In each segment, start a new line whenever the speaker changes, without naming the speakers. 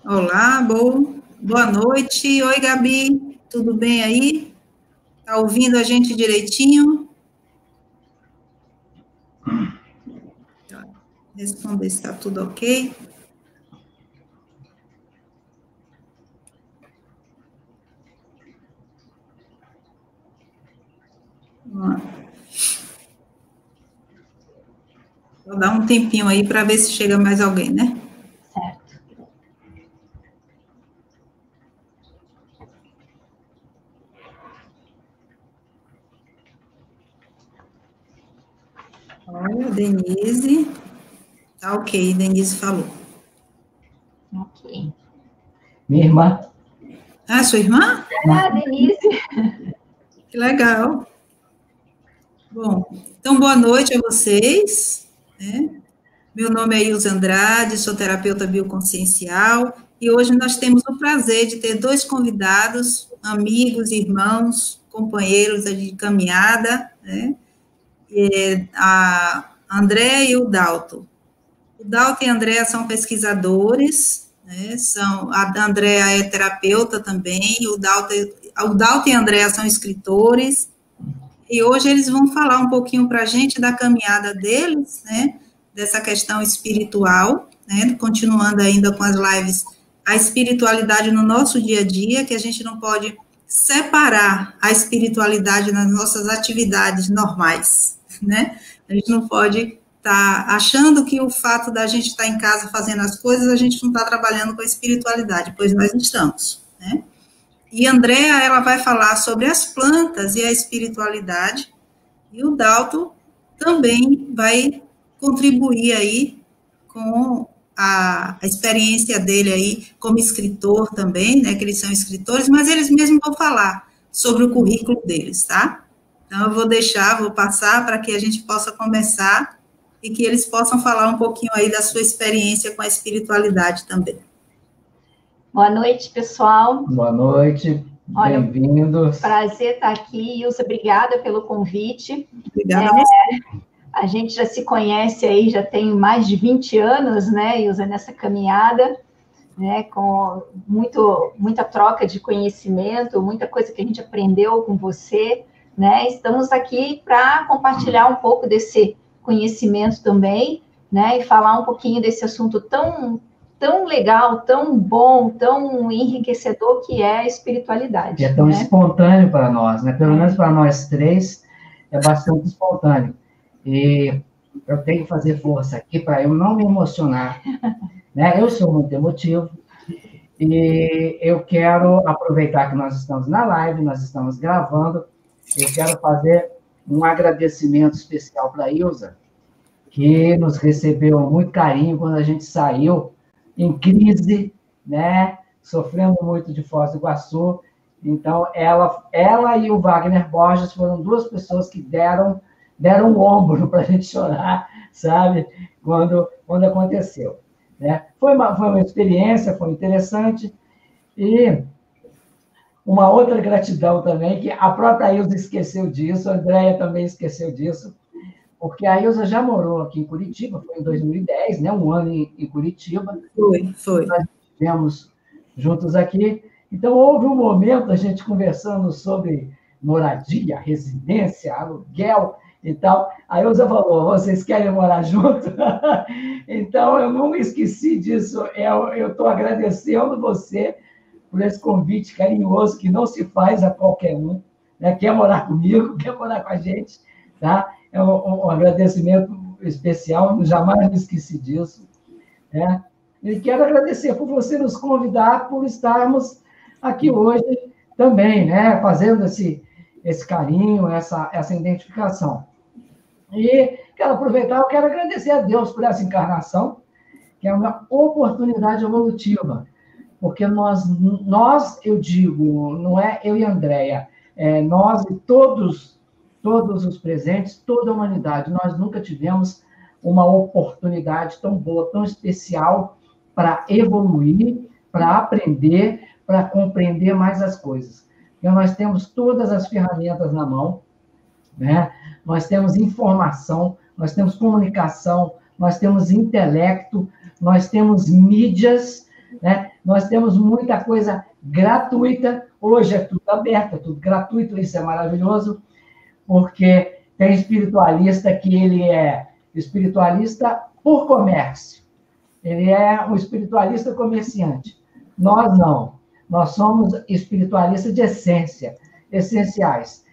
Olá, boa noite. Oi, Gabi, tudo bem aí? Tá ouvindo a gente direitinho? Responder se está tudo ok. Vou dar um tempinho aí para ver se chega mais alguém, né?
Certo.
Olha, Denise. Tá ok, Denise falou.
Ok.
Minha irmã.
Ah, sua irmã?
Ah, Denise.
Que legal. Bom, então boa noite a vocês, né? Meu nome é Ilza Andrade, sou terapeuta bioconsciencial, e hoje nós temos o prazer de ter dois convidados, amigos, irmãos, companheiros de caminhada, né? A André e o Dalton. O Dalton e a Andrea são pesquisadores, né? A Andrea é terapeuta também, o Dalton e a Andrea são escritores, e hoje eles vão falar um pouquinho para a gente da caminhada deles, né? Dessa questão espiritual, né? Continuando ainda com as lives, a espiritualidade no nosso dia a dia, que a gente não pode separar a espiritualidade nas nossas atividades normais, né? A gente não pode estar achando que o fato da gente estar em casa fazendo as coisas, a gente não está trabalhando com a espiritualidade, pois nós estamos, né? E a Andrea, ela vai falar sobre as plantas e a espiritualidade, e o Dalton também vai contribuir aí com a experiência dele aí como escritor também, né, que eles são escritores, mas eles mesmos vão falar sobre o currículo deles, tá? Então, eu vou passar para que a gente possa começar e que eles possam falar um pouquinho aí da sua experiência com a espiritualidade também.
Boa noite, pessoal.
Boa noite, bem-vindos.
Prazer estar aqui. Ilza, obrigada pelo convite.
Obrigada a você.
A gente já se conhece aí, já tem mais de 20 anos, né, Ilza, nessa caminhada, né, com muita troca de conhecimento, muita coisa que a gente aprendeu com você, né, estamos aqui para compartilhar um pouco desse conhecimento também, né, e falar um pouquinho desse assunto tão legal, tão bom, tão enriquecedor que é a espiritualidade.
Que é tão espontâneo para nós, né? Pelo menos para nós três, é bastante espontâneo. E eu tenho que fazer força aqui para eu não me emocionar, né? Eu sou muito emotivo e eu quero aproveitar que nós estamos na live, nós estamos gravando, eu quero fazer um agradecimento especial para a Ilza, que nos recebeu com muito carinho quando a gente saiu em crise, né? Sofrendo muito de Foz do Iguaçu. Então, ela e o Wagner Borges foram duas pessoas que deram um ombro para a gente chorar, sabe? Quando aconteceu, né? Foi uma experiência, foi interessante. E uma outra gratidão também, que a própria Ilza esqueceu disso, a Andrea também esqueceu disso, porque a Ilza já morou aqui em Curitiba, foi em 2010, né? Um ano em Curitiba.
Foi.
Nós estivemos juntos aqui. Então, houve um momento, a gente conversando sobre moradia, residência, aluguel e tal. A Ilza falou, vocês querem morar junto? Então, eu não me esqueci disso. Eu estou agradecendo você por esse convite carinhoso que não se faz a qualquer um, né? Quer morar comigo, quer morar com a gente, tá? É um agradecimento especial, jamais me esqueci disso, né? E quero agradecer por você nos convidar, por estarmos aqui hoje também, né? Fazendo esse carinho, essa identificação. E quero aproveitar, eu quero agradecer a Deus por essa encarnação, que é uma oportunidade evolutiva, porque nós, eu digo, não é eu e a Andrea, nós e todos os presentes, toda a humanidade, nós nunca tivemos uma oportunidade tão boa, tão especial para evoluir, para aprender, para compreender mais as coisas. Então, nós temos todas as ferramentas na mão, né? Nós temos informação, nós temos comunicação, nós temos intelecto, nós temos mídias, né? Nós temos muita coisa gratuita. Hoje é tudo aberto, é tudo gratuito, isso é maravilhoso, porque tem espiritualista que ele é espiritualista por comércio. Ele é um espiritualista comerciante. Nós não. Nós somos espiritualistas de essência, essenciais.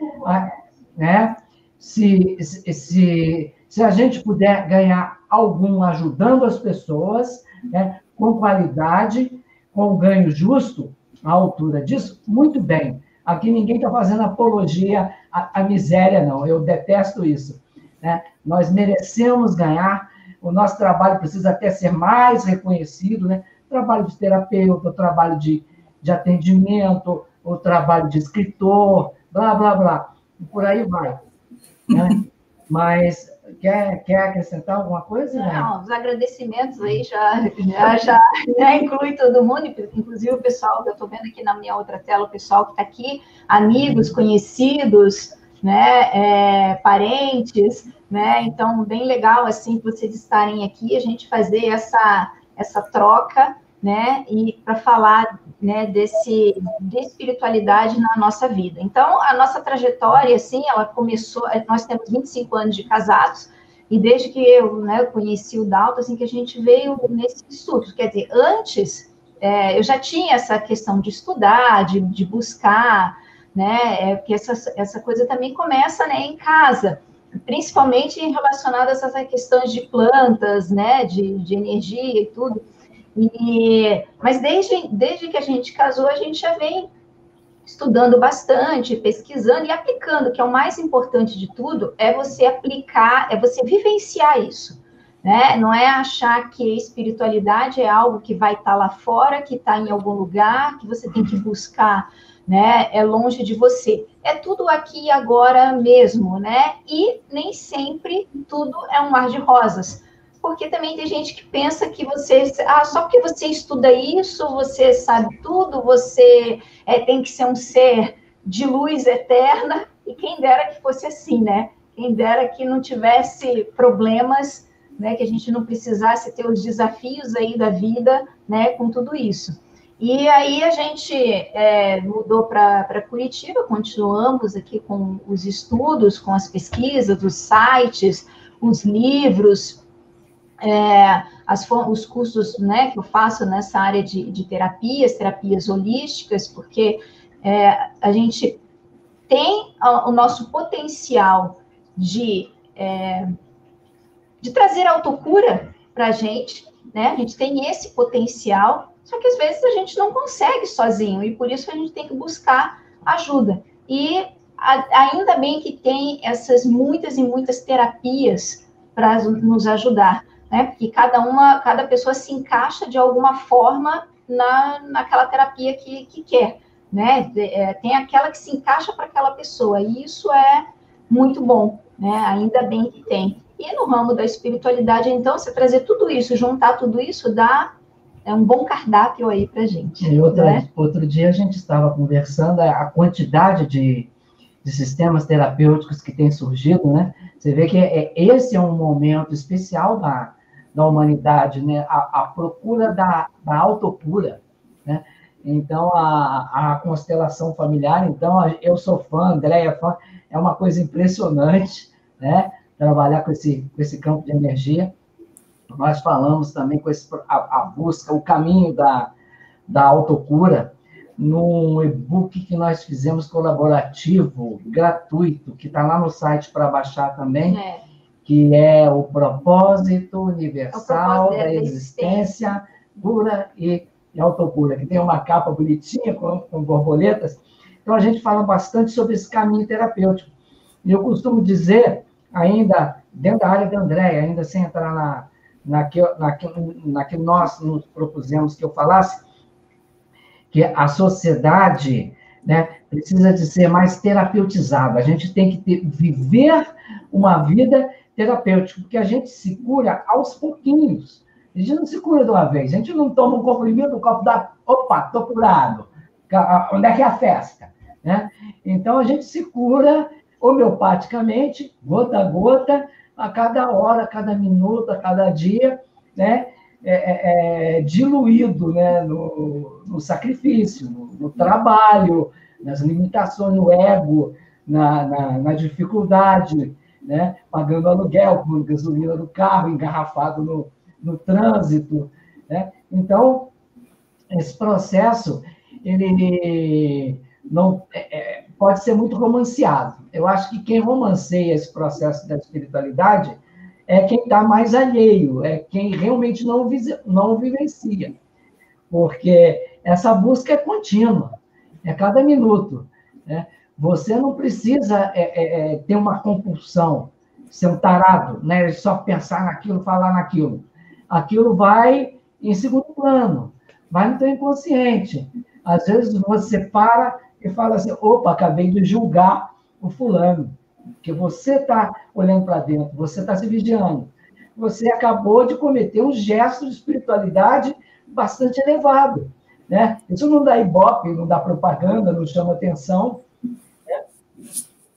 Né? Se a gente puder ganhar algum ajudando as pessoas, né, com qualidade, com ganho justo, à altura disso, muito bem. Aqui ninguém está fazendo apologia à miséria, não. Eu detesto isso. Né? Nós merecemos ganhar. O nosso trabalho precisa até ser mais reconhecido, né? O trabalho de terapeuta, o trabalho de atendimento, o trabalho de escritor, blá, blá, blá. E por aí vai. Né? Mas quer acrescentar alguma coisa? Né?
Não, os agradecimentos aí já inclui todo mundo, inclusive o pessoal que eu estou vendo aqui na minha outra tela, o pessoal que está aqui, amigos, conhecidos, né, parentes, né? Então, bem legal, assim, vocês estarem aqui, a gente fazer essa troca, né, e para falar, né, de espiritualidade na nossa vida. Então, a nossa trajetória, assim, ela começou, nós temos 25 anos de casados, e desde que eu conheci o Dalton, assim, que a gente veio nesse estudo, quer dizer, antes, eu já tinha essa questão de estudar, de buscar, né, porque essa coisa também começa, né, em casa, principalmente relacionadas a essas questões de plantas, né, de energia e tudo. Mas desde que a gente casou, a gente já vem estudando bastante, pesquisando e aplicando, que é o mais importante de tudo, é você aplicar, é você vivenciar isso, né? Não é achar que a espiritualidade é algo que vai estar lá fora, que está em algum lugar, que você tem que buscar, né? É longe de você. É tudo aqui e agora mesmo, né? E nem sempre tudo é um mar de rosas. Porque também tem gente que pensa que só porque você estuda isso, você sabe tudo, você tem que ser um ser de luz eterna, e quem dera que fosse assim, né? Quem dera que não tivesse problemas, né? Que a gente não precisasse ter os desafios aí da vida, né? Com tudo isso. E aí a gente mudou para Curitiba, continuamos aqui com os estudos, com as pesquisas, os sites, os livros, os cursos, né, que eu faço nessa área de terapias holísticas, porque a gente tem o nosso potencial de trazer autocura para a gente, né? A gente tem esse potencial, só que às vezes a gente não consegue sozinho, e por isso a gente tem que buscar ajuda. E ainda bem que tem essas muitas e muitas terapias para nos ajudar, né? Porque cada pessoa se encaixa de alguma forma naquela terapia que quer, né? Tem aquela que se encaixa para aquela pessoa, e isso é muito bom, né? Ainda bem que tem. E no ramo da espiritualidade, então, você trazer tudo isso, juntar tudo isso, dá um bom cardápio aí para a gente.
E outro dia a gente estava conversando a quantidade de sistemas terapêuticos que tem surgido, né? Você vê que esse é um momento especial da humanidade, né? A procura da autocura, né? Então, a constelação familiar, então, eu sou fã, Andréia é fã, é uma coisa impressionante, né? Trabalhar com esse campo de energia. Nós falamos também com a busca, o caminho da autocura, num e-book que nós fizemos colaborativo, gratuito, que está lá no site para baixar também, que é o propósito universal da existência, cura e autocura, que tem uma capa bonitinha com borboletas. Então, a gente fala bastante sobre esse caminho terapêutico. E eu costumo dizer, ainda dentro da área da Andréia, ainda sem entrar naquilo nós nos propusemos que eu falasse, que a sociedade, né, precisa de ser mais terapeutizada. A gente tem que viver uma vida terapêutica, porque a gente se cura aos pouquinhos. A gente não se cura de uma vez. A gente não toma um comprimido, o copo dá, opa, estou curado. Onde é que é a festa? Né? Então, a gente se cura homeopaticamente, gota a gota, a cada hora, a cada minuto, a cada dia, né? Diluído, né? No sacrifício, no trabalho, nas limitações, no ego, na dificuldade, né? Pagando aluguel, com gasolina do carro, engarrafado no trânsito, né? Então, esse processo, ele não pode ser muito romanceado. Eu acho que quem romanceia esse processo da espiritualidade é quem está mais alheio, é quem realmente não vivencia. Porque essa busca é contínua, é cada minuto, né? Você não precisa ter uma compulsão, ser um tarado, né? Só pensar naquilo, falar naquilo. Aquilo vai em segundo plano, vai no teu inconsciente. Às vezes você para e fala assim, opa, acabei de julgar o fulano, porque você está olhando para dentro, você está se vigiando. Você acabou de cometer um gesto de espiritualidade bastante elevado, né? Isso não dá ibope, não dá propaganda, não chama atenção, né?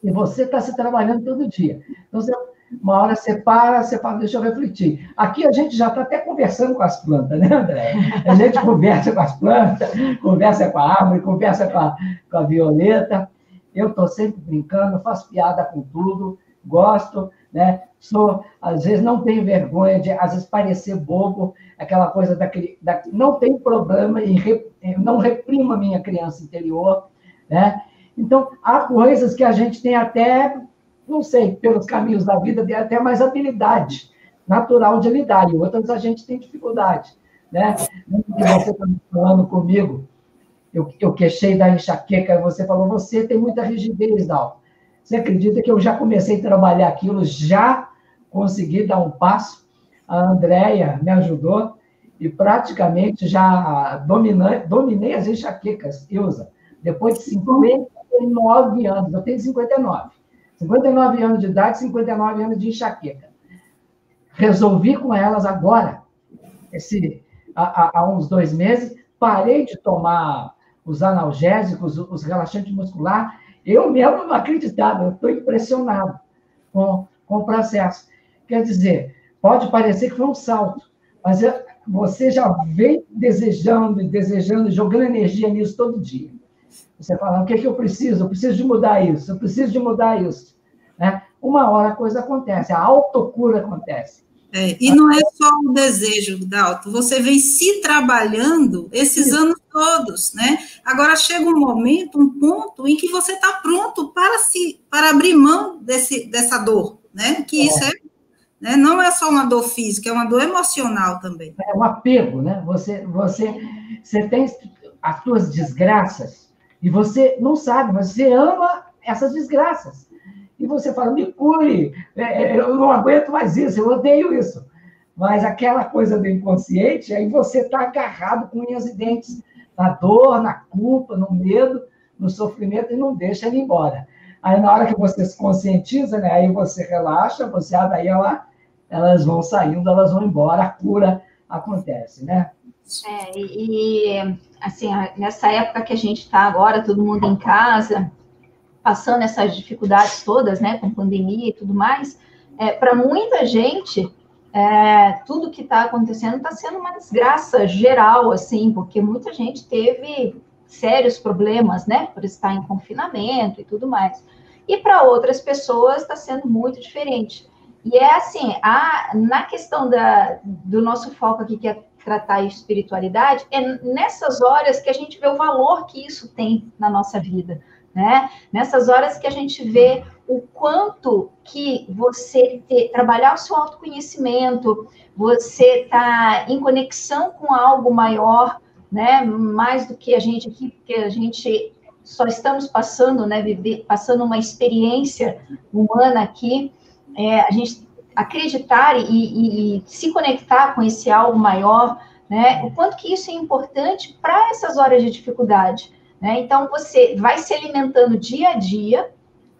E você está se trabalhando todo dia. Então, uma hora você para, você fala, deixa eu refletir. Aqui a gente já está até conversando com as plantas, né, André? A gente conversa com as plantas, conversa com a árvore, conversa com a violeta. Eu estou sempre brincando, faço piada com tudo, gosto, né? Às vezes não tenho vergonha de, às vezes, parecer bobo, aquela coisa não tem problema em não reprimo a minha criança interior, né? Então, há coisas que a gente tem até, não sei, pelos caminhos da vida, tem até mais habilidade natural de lidar, e outras a gente tem dificuldade, né? Você está falando comigo, eu queixei da enxaqueca, você falou, você tem muita rigidez, Dalton. Você acredita que eu já comecei a trabalhar aquilo, já consegui dar um passo? A Andréia me ajudou e praticamente já dominei as enxaquecas, Ilza. Depois de 59 anos, eu tenho 59. 59 anos de idade, 59 anos de enxaqueca. Resolvi com elas agora, há uns 2 meses, parei de tomar os analgésicos, os relaxantes musculares. Eu mesmo não acreditava, eu estou impressionado com o processo. Quer dizer, pode parecer que foi um salto, mas você já vem desejando, jogando energia nisso todo dia. Você fala, o que eu preciso? Eu preciso de mudar isso, eu preciso de mudar isso. Né? Uma hora a coisa acontece, a autocura acontece.
E não é só um desejo, Dalton, você vem se trabalhando esses anos todos, né? Agora chega um momento, um ponto em que você está pronto para abrir mão dessa dor, né? Que isso né? Não é só uma dor física, é uma dor emocional também.
É um apego, né? Você tem as suas desgraças e você não sabe, mas você ama essas desgraças. E você fala, me cure, eu não aguento mais isso, eu odeio isso. Mas aquela coisa do inconsciente, aí você está agarrado com unhas e dentes, na dor, na culpa, no medo, no sofrimento, e não deixa ele ir embora. Aí, na hora que você se conscientiza, né, aí você relaxa, daí elas vão saindo, elas vão embora, a cura acontece, né?
Assim, nessa época que a gente está agora, todo mundo em casa, passando essas dificuldades todas, né, com pandemia e tudo mais, para muita gente, tudo que está acontecendo está sendo uma desgraça geral, assim, porque muita gente teve sérios problemas, né, por estar em confinamento e tudo mais. E para outras pessoas está sendo muito diferente. E assim, na questão do nosso foco aqui, que é tratar a espiritualidade, é nessas horas que a gente vê o valor que isso tem na nossa vida, né? Nessas horas que a gente vê o quanto que você trabalhar o seu autoconhecimento, você tá em conexão com algo maior, né? Mais do que a gente aqui, porque a gente só estamos passando, né? Passando uma experiência humana aqui, a gente acreditar e se conectar com esse algo maior, né? O quanto que isso é importante para essas horas de dificuldade. Então, você vai se alimentando dia a dia,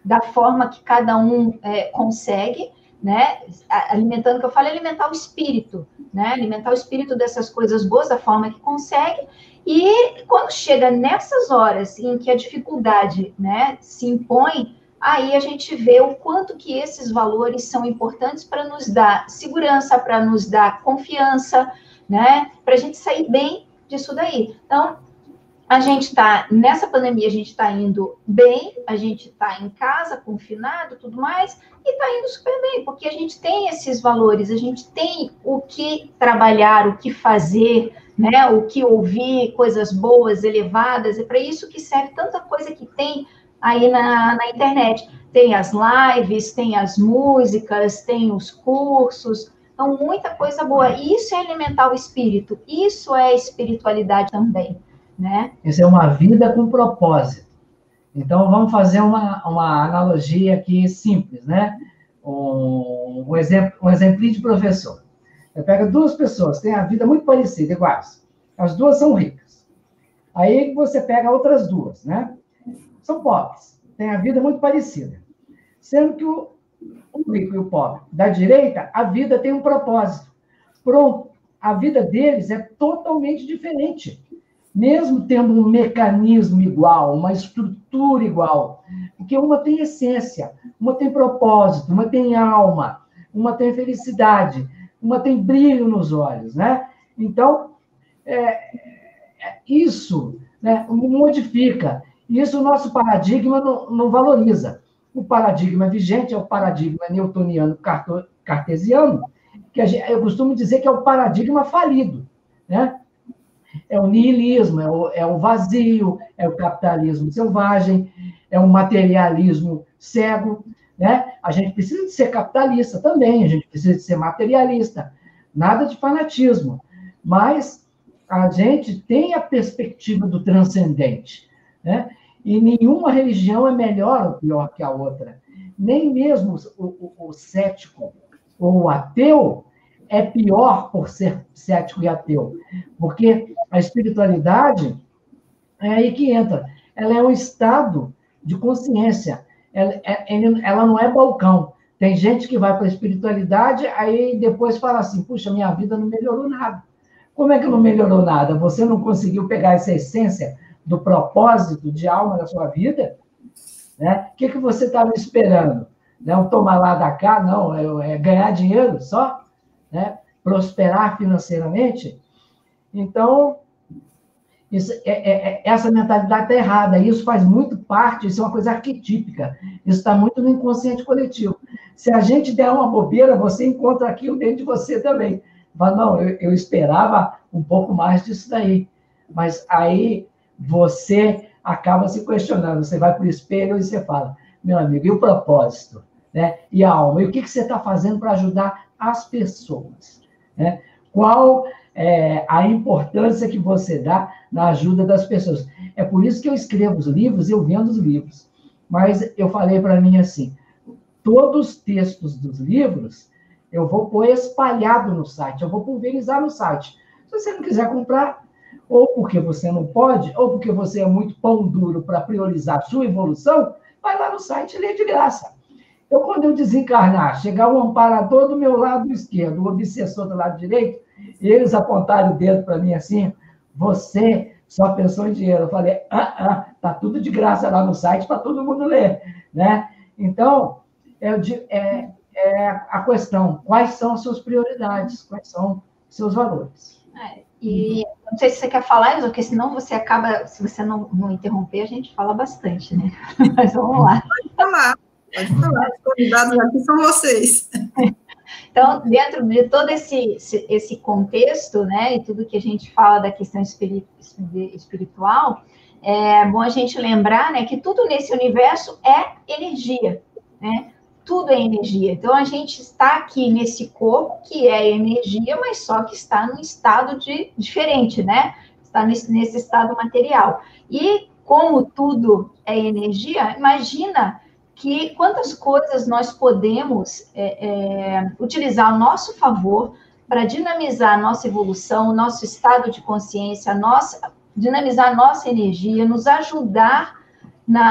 da forma que cada um consegue, né? Alimentando, que eu falo, alimentar o espírito, né? Alimentar o espírito dessas coisas boas, da forma que consegue. E quando chega nessas horas em que a dificuldade, né, se impõe, aí a gente vê o quanto que esses valores são importantes para nos dar segurança, para nos dar confiança, né? Para a gente sair bem disso daí. Então, a gente está, nessa pandemia, a gente está indo bem, a gente está em casa, confinado, tudo mais, e está indo super bem, porque a gente tem esses valores, a gente tem o que trabalhar, o que fazer, né? O que ouvir, coisas boas, elevadas, é para isso que serve tanta coisa que tem aí na internet. Tem as lives, tem as músicas, tem os cursos, então muita coisa boa. Isso é alimentar o espírito, isso é espiritualidade também, né?
Isso é uma vida com propósito. Então, vamos fazer uma analogia aqui simples, né? Um exemplo de professor. Você pega duas pessoas que têm a vida muito parecida, iguais. As duas são ricas. Aí você pega outras duas, né? São pobres, têm a vida muito parecida. Sendo que o rico e o pobre da direita, a vida tem um propósito. Pronto, a vida deles é totalmente diferente. Mesmo tendo um mecanismo igual, uma estrutura igual, porque uma tem essência, uma tem propósito, uma tem alma, uma tem felicidade, uma tem brilho nos olhos, né? Então, isso, né, modifica. Isso o nosso paradigma não valoriza. O paradigma vigente é o paradigma newtoniano cartesiano, que eu costumo dizer que é o paradigma falido, né? É o niilismo, é o vazio, é o capitalismo selvagem, é o materialismo cego, né? A gente precisa de ser capitalista também, a gente precisa de ser materialista, nada de fanatismo, mas a gente tem a perspectiva do transcendente, né? E nenhuma religião é melhor ou pior que a outra. Nem mesmo o cético ou o ateu é pior por ser cético e ateu. Porque a espiritualidade é aí que entra. Ela é um estado de consciência. Ela não é balcão. Tem gente que vai para a espiritualidade, aí depois fala assim, puxa, minha vida não melhorou nada. Como é que não melhorou nada? Você não conseguiu pegar essa essência do propósito de alma da sua vida? Né? O que você estava esperando? Não tomar lá da cá, não, é ganhar dinheiro só? Né? Prosperar financeiramente? Então, essa mentalidade está errada. Isso faz muito parte, isso é uma coisa arquetípica. Isso está muito no inconsciente coletivo. Se a gente der uma bobeira, você encontra aquilo dentro de você também. Fala, não, eu esperava um pouco mais disso daí. Mas aí você acaba se questionando. Você vai para o espelho e você fala, meu amigo, e o propósito? Né? E a alma? E o que você está fazendo para ajudar as pessoas? Né? Qual é a importância que você dá na ajuda das pessoas? É por isso que eu escrevo os livros, eu vendo os livros. Mas eu falei para mim assim, todos os textos dos livros eu vou pôr espalhado no site, eu vou pulverizar no site. Se você não quiser comprar, ou porque você não pode, ou porque você é muito pão duro para priorizar a sua evolução, vai lá no site e lê de graça. Então, quando eu desencarnar, chegar o amparador do meu lado esquerdo, o obsessor do lado direito, e eles apontarem o dedo para mim assim, você só pensou em dinheiro. Eu falei, tá tudo de graça lá no site para todo mundo ler, né? Então, a questão, quais são as suas prioridades, quais são os seus valores?
E não sei se você quer falar, Ilza, porque senão você acaba, se você não interromper, a gente fala bastante, né? Mas vamos lá.
Pode falar, os convidados aqui são vocês.
Então, dentro de todo esse contexto, né, e tudo que a gente fala da questão espiritual, é bom a gente lembrar, né, que tudo nesse universo é energia, né? Tudo é energia. Então, a gente está aqui nesse corpo que é energia, mas só que está num estado diferente, né? Está nesse estado material. E como tudo é energia, imagina que quantas coisas nós podemos utilizar ao nosso favor para dinamizar a nossa evolução, o nosso estado de consciência, dinamizar a nossa energia, nos ajudar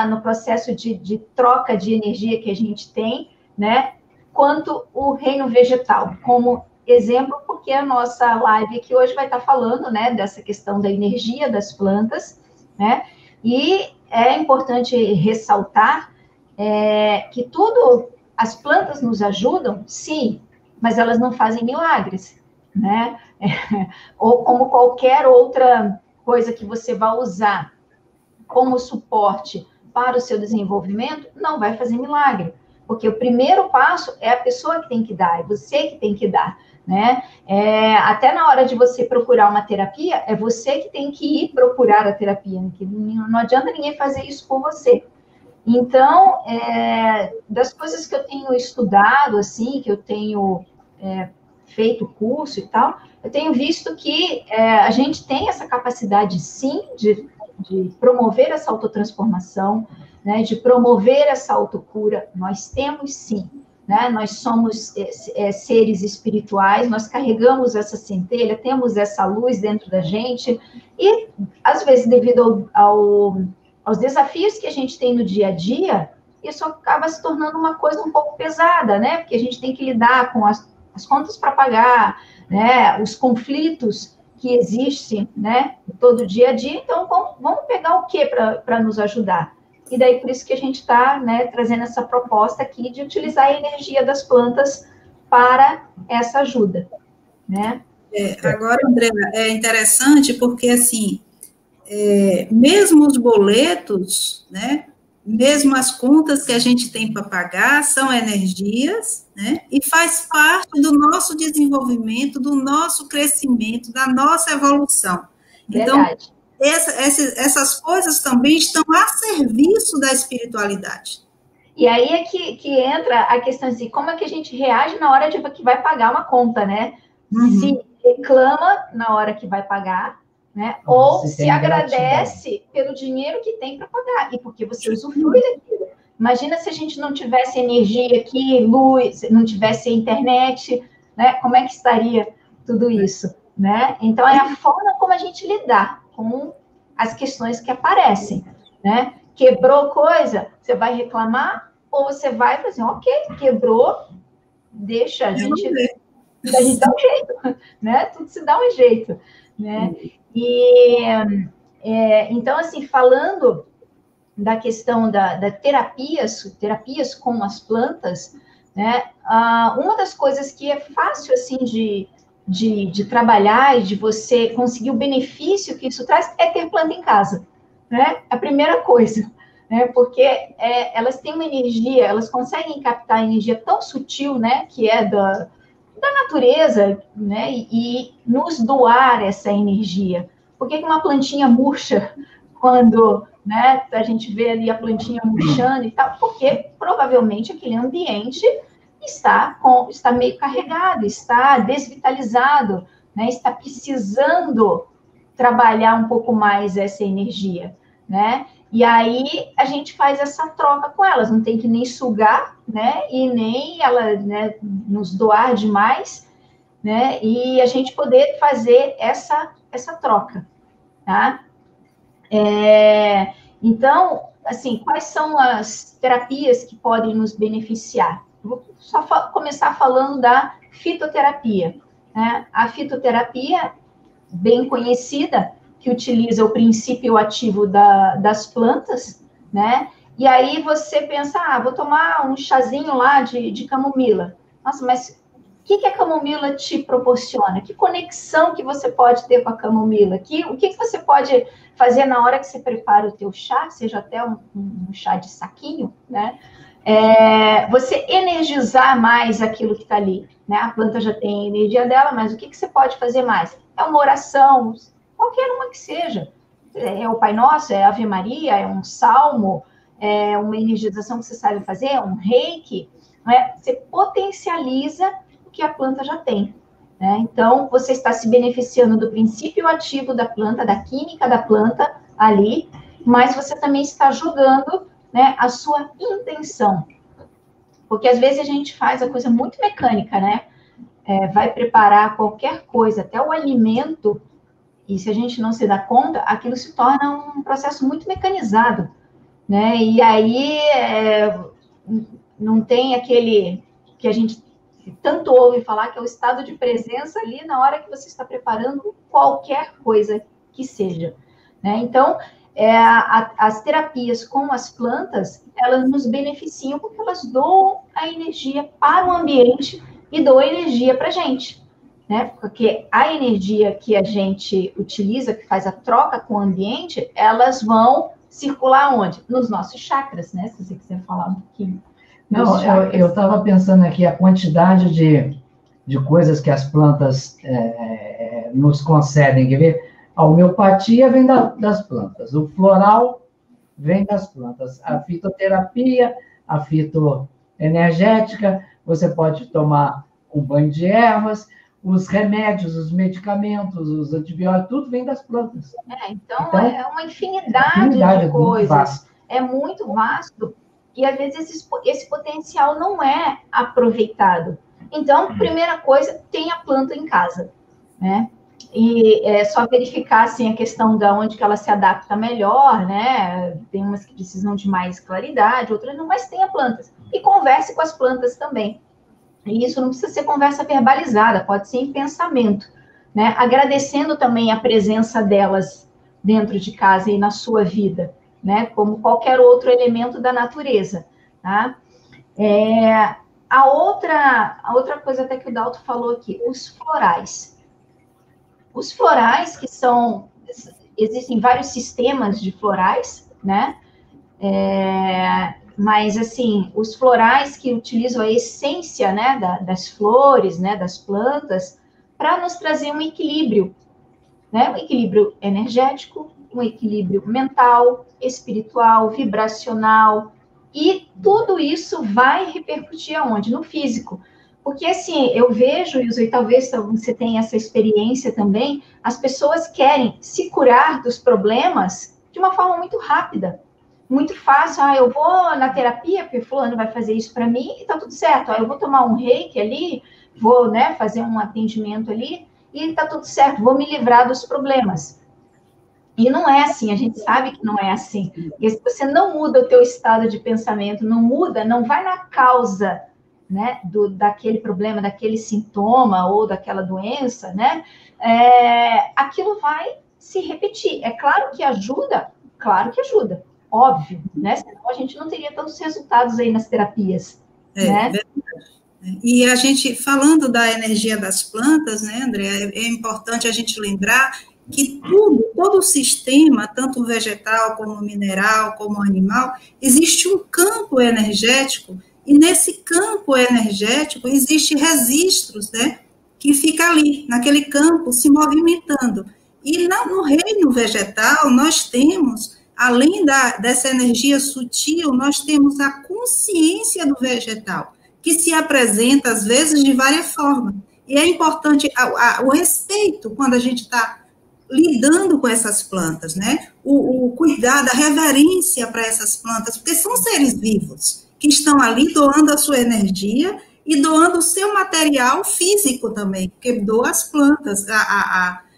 no processo de troca de energia que a gente tem, né? Quanto o reino vegetal, como exemplo, porque a nossa live aqui hoje vai estar falando, né, dessa questão da energia das plantas, né? E é importante ressaltar que tudo, as plantas nos ajudam, sim, mas elas não fazem milagres, né? Ou como qualquer outra coisa que você vai usar como suporte para o seu desenvolvimento, não vai fazer milagre. Porque o primeiro passo é a pessoa que tem que dar, é você que tem que dar, né? Até na hora de você procurar uma terapia, é você que tem que ir procurar a terapia. Não adianta ninguém fazer isso por você. Então, das coisas que eu tenho estudado, assim, que eu tenho feito curso e tal, eu tenho visto que a gente tem essa capacidade, sim, de promover essa autotransformação, né, de promover essa autocura. Nós temos, sim, né? Nós somos seres espirituais, nós carregamos essa centelha, temos essa luz dentro da gente, e, às vezes, devido aos desafios que a gente tem no dia a dia, isso acaba se tornando uma coisa um pouco pesada, né? Porque a gente tem que lidar com as contas para pagar, né? Os conflitos que existem, né? Todo dia a dia. Então, vamos pegar o que para nos ajudar? E daí, por isso que a gente está, né, trazendo essa proposta aqui de utilizar a energia das plantas para essa ajuda, né?
Agora, André, é interessante porque, assim, mesmo os boletos, né, mesmo as contas que a gente tem para pagar, são energias, né, e faz parte do nosso desenvolvimento, do nosso crescimento, da nossa evolução.
Verdade.
Então, essas coisas também estão a serviço da espiritualidade.
E aí é que entra a questão assim, como é que a gente reage na hora de que vai pagar uma conta, né? Se reclama na hora que vai pagar, né? Ou se agradece pelo dinheiro que tem para pagar, e porque você usufrui daquilo. Imagina se a gente não tivesse energia aqui, luz, não tivesse internet, né? Como é que estaria tudo isso, né? Então, é a forma como a gente lidar com as questões que aparecem, né? Quebrou coisa, você vai reclamar ou você vai fazer assim, ok, quebrou, deixa a gente dá um jeito, né? Tudo se dá um jeito, né? E então, assim, falando da questão da terapias com as plantas, né? Uma das coisas que é fácil, assim, de trabalhar e de você conseguir o benefício que isso traz é ter planta em casa, né? A primeira coisa, né? Porque elas têm uma energia, elas conseguem captar energia tão sutil, né? Que é da natureza, né? E nos doar essa energia. Por que uma plantinha murcha quando, né, a gente vê ali a plantinha murchando e tal? Porque provavelmente aquele ambiente está meio carregado, está desvitalizado, né? Está precisando trabalhar um pouco mais essa energia, né? E aí a gente faz essa troca com elas, não tem que nem sugar, né? E nem ela, né, nos doar demais, né? E a gente poder fazer essa troca, tá? Então, assim, quais são as terapias que podem nos beneficiar? Vou só começar falando da fitoterapia, né? A fitoterapia, bem conhecida, que utiliza o princípio ativo das plantas, né? E aí você pensa, vou tomar um chazinho lá de camomila. Nossa, mas o que a camomila te proporciona? Que conexão que você pode ter com a camomila? O que você pode fazer na hora que você prepara o teu chá, seja até um chá de saquinho, né? Você energizar mais aquilo que está ali, né? A planta já tem a energia dela, mas o que você pode fazer mais? É uma oração, qualquer uma que seja. É o Pai Nosso, é a Ave Maria, é um salmo, é uma energização que você sabe fazer, é um reiki, né? Você potencializa o que a planta já tem, né? Então, você está se beneficiando do princípio ativo da planta, da química da planta ali, mas você também está ajudando, né, a sua intenção. Porque às vezes a gente faz a coisa muito mecânica, né? Vai preparar qualquer coisa, até o alimento, e se a gente não se dá conta, aquilo se torna um processo muito mecanizado, né? E aí não tem aquele que a gente tanto ouve falar, que é o estado de presença ali na hora que você está preparando qualquer coisa que seja, né? Então, as terapias com as plantas, elas nos beneficiam porque elas doam a energia para o ambiente e doam energia para a gente, né? Porque a energia que a gente utiliza, que faz a troca com o ambiente, elas vão circular onde? Nos nossos chakras, né? Se você quiser falar um pouquinho.
Não, eu estava pensando aqui a quantidade de coisas que as plantas nos concedem. Quer ver? A homeopatia vem das plantas, o floral vem das plantas, a fitoterapia, a fitoenergética, você pode tomar um banho de ervas, os remédios, os medicamentos, os antibióticos, tudo vem das plantas.
Então é uma infinidade de coisas. É muito vasto e, às vezes, esse potencial não é aproveitado. Então, primeira coisa, tenha planta em casa, né? E é só verificar, assim, a questão de onde que ela se adapta melhor, né? Tem umas que precisam de mais claridade, outras não, mas tenha plantas. E converse com as plantas também. E isso não precisa ser conversa verbalizada, pode ser em pensamento, né? Agradecendo também a presença delas dentro de casa e na sua vida, né? Como qualquer outro elemento da natureza, tá? A outra coisa até que o Dalto falou aqui, os florais. Os florais, que existem vários sistemas de florais, né? Mas, assim, os florais que utilizam a essência, né, das flores, né, das plantas, para nos trazer um equilíbrio, né? Um equilíbrio energético, um equilíbrio mental, espiritual, vibracional, e tudo isso vai repercutir aonde? No físico. Porque, assim, eu vejo, e talvez você tenha essa experiência também, as pessoas querem se curar dos problemas de uma forma muito rápida, muito fácil. Eu vou na terapia, porque fulano vai fazer isso para mim, e tá tudo certo. Eu vou tomar um reiki ali, vou, né, fazer um atendimento ali, e tá tudo certo, vou me livrar dos problemas. E não é assim, a gente sabe que não é assim. Porque se você não muda o teu estado de pensamento, não vai na causa, né, daquele problema, daquele sintoma ou daquela doença, né, aquilo vai se repetir. É claro que ajuda, óbvio, né, senão a gente não teria tantos resultados aí nas terapias, né?
Verdade. E a gente, falando da energia das plantas, né, André, é importante a gente lembrar que todo o sistema, tanto vegetal como mineral, como animal, existe um campo energético. E nesse campo energético existem registros, né, que fica ali, naquele campo, se movimentando. E no reino vegetal, nós temos, além dessa energia sutil, nós temos a consciência do vegetal, que se apresenta, às vezes, de várias formas. E é importante o respeito quando a gente está lidando com essas plantas, né? O cuidado, a reverência para essas plantas, porque são seres vivos, que estão ali doando a sua energia e doando o seu material físico também, porque doa as plantas,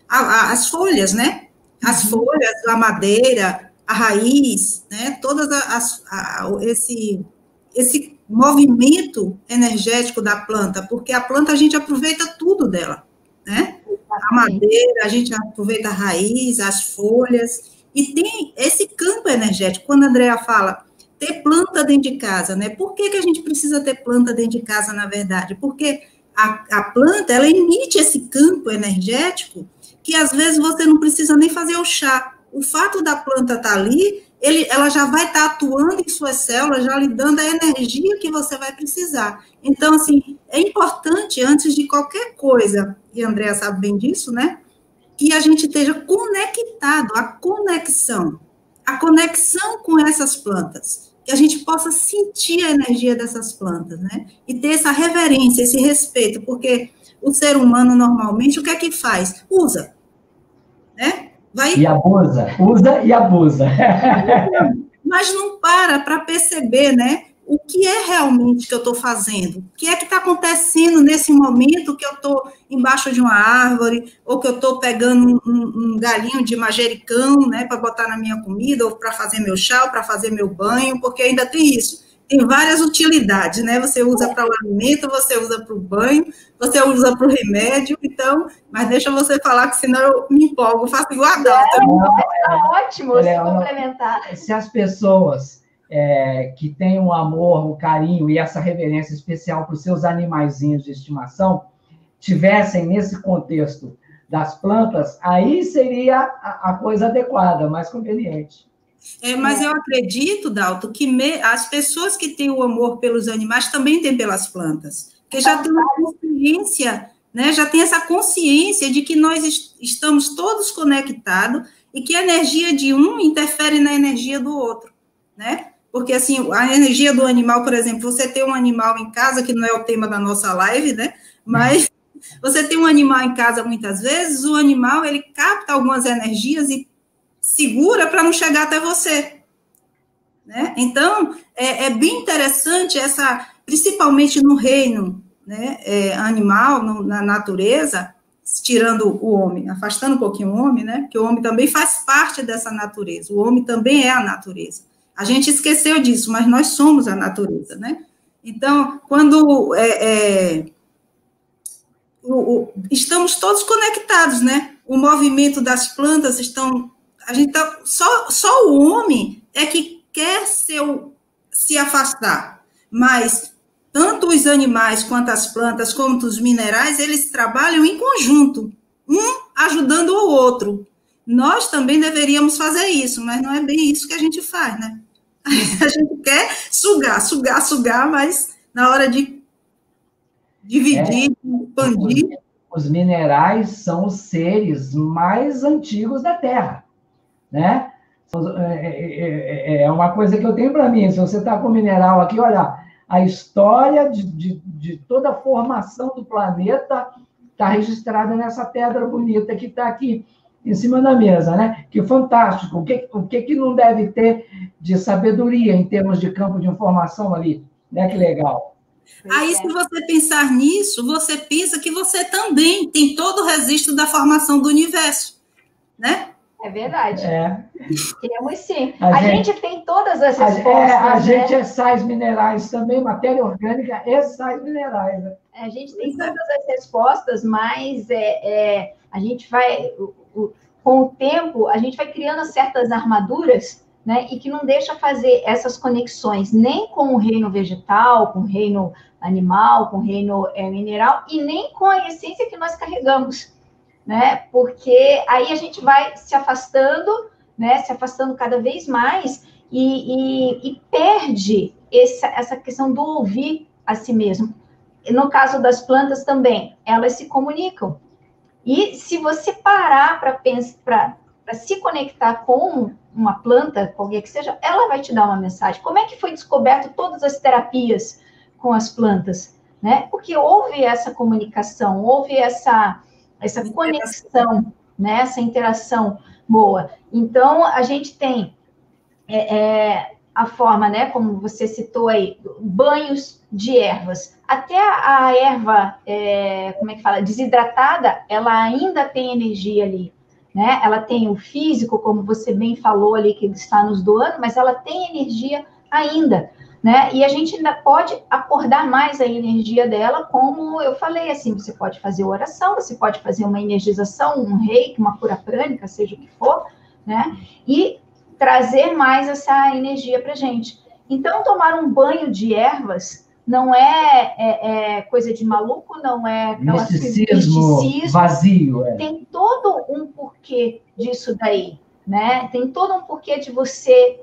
as folhas, né? As folhas, a madeira, a raiz, né? Todas esse movimento energético da planta, porque a planta a gente aproveita tudo dela, né? A madeira, a gente aproveita a raiz, as folhas, e tem esse campo energético. Quando a Andrea fala ter planta dentro de casa, né? Por que a gente precisa ter planta dentro de casa, na verdade? Porque a planta, ela emite esse campo energético que, às vezes, você não precisa nem fazer o chá. O fato da planta estar ali, ela já vai estar atuando em suas células, já lhe dando a energia que você vai precisar. Então, assim, é importante, antes de qualquer coisa, e a Andrea sabe bem disso, né? Que a gente esteja conectado, a conexão com essas plantas, que a gente possa sentir a energia dessas plantas, né? E ter essa reverência, esse respeito, porque o ser humano, normalmente, o que é que faz? Usa, né?
E abusa, usa e abusa.
Mas não para perceber, né? O que é realmente que eu estou fazendo? O que é que está acontecendo nesse momento que eu estou embaixo de uma árvore, ou que eu estou pegando um galinho de manjericão, né, para botar na minha comida, ou para fazer meu chá, ou para fazer meu banho, porque ainda tem isso. tem várias utilidades, né? Você usa para o alimento, você usa para o banho, você usa para o remédio, então, mas deixa você falar, que senão eu me empolgo, faço igual a Dalta.
Está ótimo se complementar.
Se as pessoas que têm um amor, um carinho e essa reverência especial para os seus animaizinhos de estimação tivessem nesse contexto das plantas, aí seria a coisa adequada, mais conveniente.
Mas eu acredito, Dalto, que as pessoas que têm o amor pelos animais também têm pelas plantas, porque já tem uma consciência, né? Já tem essa consciência de que nós estamos todos conectados e que a energia de um interfere na energia do outro, né? Porque, assim, a energia do animal, por exemplo, você tem um animal em casa, que não é o tema da nossa live, né? Mas você tem um animal em casa, muitas vezes, o animal, ele capta algumas energias e segura para não chegar até você, né? Então, é bem interessante principalmente no reino, né, animal, na natureza, tirando o homem, afastando um pouquinho o homem, né? Porque o homem também faz parte dessa natureza, o homem também é a natureza. A gente esqueceu disso, mas nós somos a natureza, né? Então, quando estamos todos conectados, né? O movimento das plantas a gente tá, só o homem é que quer se afastar, mas tanto os animais quanto as plantas, quanto os minerais, eles trabalham em conjunto, um ajudando o outro. Nós também deveríamos fazer isso, mas não é bem isso que a gente faz, né? A gente quer sugar, mas na hora de dividir, expandir...
Os minerais são os seres mais antigos da Terra, né? É uma coisa que eu tenho para mim. Se você está com mineral aqui, olha, a história de toda a formação do planeta está registrada nessa pedra bonita que está aqui em cima da mesa, né? Que fantástico. O que não deve ter de sabedoria em termos de campo de informação ali, né? Que legal.
Aí, se você pensar nisso, você pensa que você também tem todo o registro da formação do universo, né?
É verdade. Temos sim. A gente tem todas as respostas.
A gente é sais minerais também, matéria orgânica e sais minerais. Né?
A gente tem todas as respostas, mas a gente vai, com o tempo, a gente vai criando certas armaduras, né? E que não deixa fazer essas conexões nem com o reino vegetal, com o reino animal, com o reino mineral, e nem com a essência que nós carregamos. Né? Porque aí a gente vai se afastando, né? Se afastando cada vez mais e perde essa questão do ouvir a si mesmo. No caso das plantas também, elas se comunicam. E se você parar para se conectar com uma planta, qualquer que seja, ela vai te dar uma mensagem. Como é que foi descoberto todas as terapias com as plantas? Né? Porque houve essa comunicação, houve essa conexão, né? Essa interação boa. Então, a gente tem a forma, né? Como você citou aí, banhos de ervas. Até a erva, como é que fala? Desidratada, ela ainda tem energia ali, né? Ela tem o físico, como você bem falou ali, que está nos doando, mas ela tem energia ainda, né? E a gente ainda pode acordar mais a energia dela, como eu falei, assim, você pode fazer oração, você pode fazer uma energização, um reiki, uma cura prânica, seja o que for, né? E trazer mais essa energia para a gente. Então, tomar um banho de ervas não é coisa de maluco, não é
misticismo vazio.
Tem todo um porquê disso daí. Né? Tem todo um porquê de você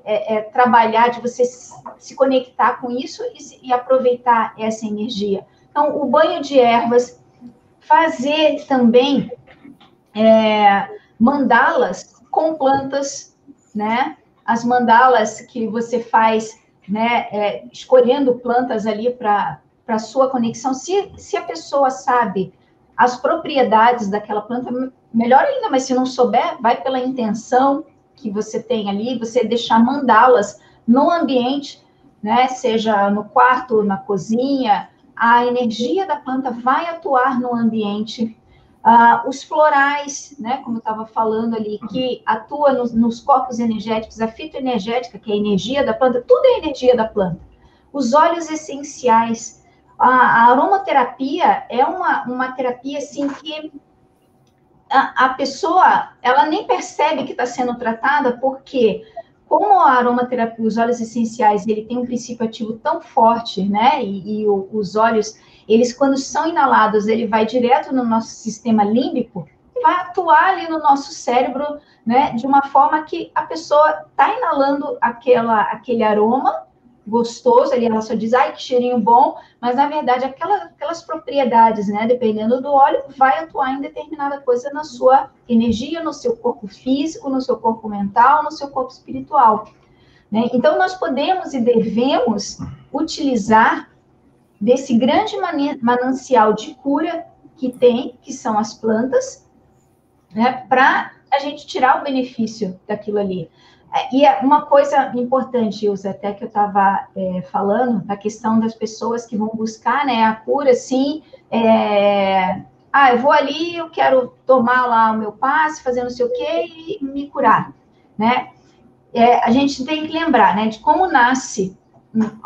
trabalhar, de você se conectar com isso e aproveitar essa energia. Então, o banho de ervas, fazer também mandalas com plantas, né? As mandalas que você faz, né? Escolhendo plantas ali para a sua conexão. Se a pessoa sabe as propriedades daquela planta, melhor ainda, mas se não souber, vai pela intenção que você tem ali, você deixar mandalas no ambiente, né? Seja no quarto, na cozinha, a energia da planta vai atuar no ambiente. Os florais, né? Como eu estava falando ali, que atua nos corpos energéticos, a fitoenergética, que é a energia da planta, tudo é energia da planta. Os óleos essenciais. A aromaterapia é uma terapia, assim, que a pessoa, ela nem percebe que está sendo tratada, porque como a aromaterapia, os óleos essenciais, ele tem um princípio ativo tão forte, né? E os óleos, eles, quando são inalados, ele vai direto no nosso sistema límbico, e vai atuar ali no nosso cérebro, né? De uma forma que a pessoa está inalando aquele aroma gostoso, ali ela só diz, ai, que cheirinho bom, mas na verdade aquelas propriedades, né, dependendo do óleo, vai atuar em determinada coisa na sua energia, no seu corpo físico, no seu corpo mental, no seu corpo espiritual, né? Então nós podemos e devemos utilizar desse grande manancial de cura que são as plantas, né, para a gente tirar o benefício daquilo ali. E uma coisa importante, Ilza, até que eu estava falando, da questão das pessoas que vão buscar, né, a cura, assim, eu vou ali, eu quero tomar lá o meu passe, fazer não sei o quê e me curar, né? A gente tem que lembrar, né, de como nasce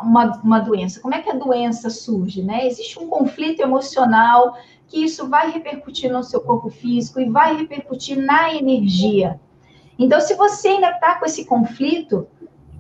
uma doença, como é que a doença surge, né? Existe um conflito emocional, que isso vai repercutir no seu corpo físico e vai repercutir na energia. Então, se você ainda está com esse conflito,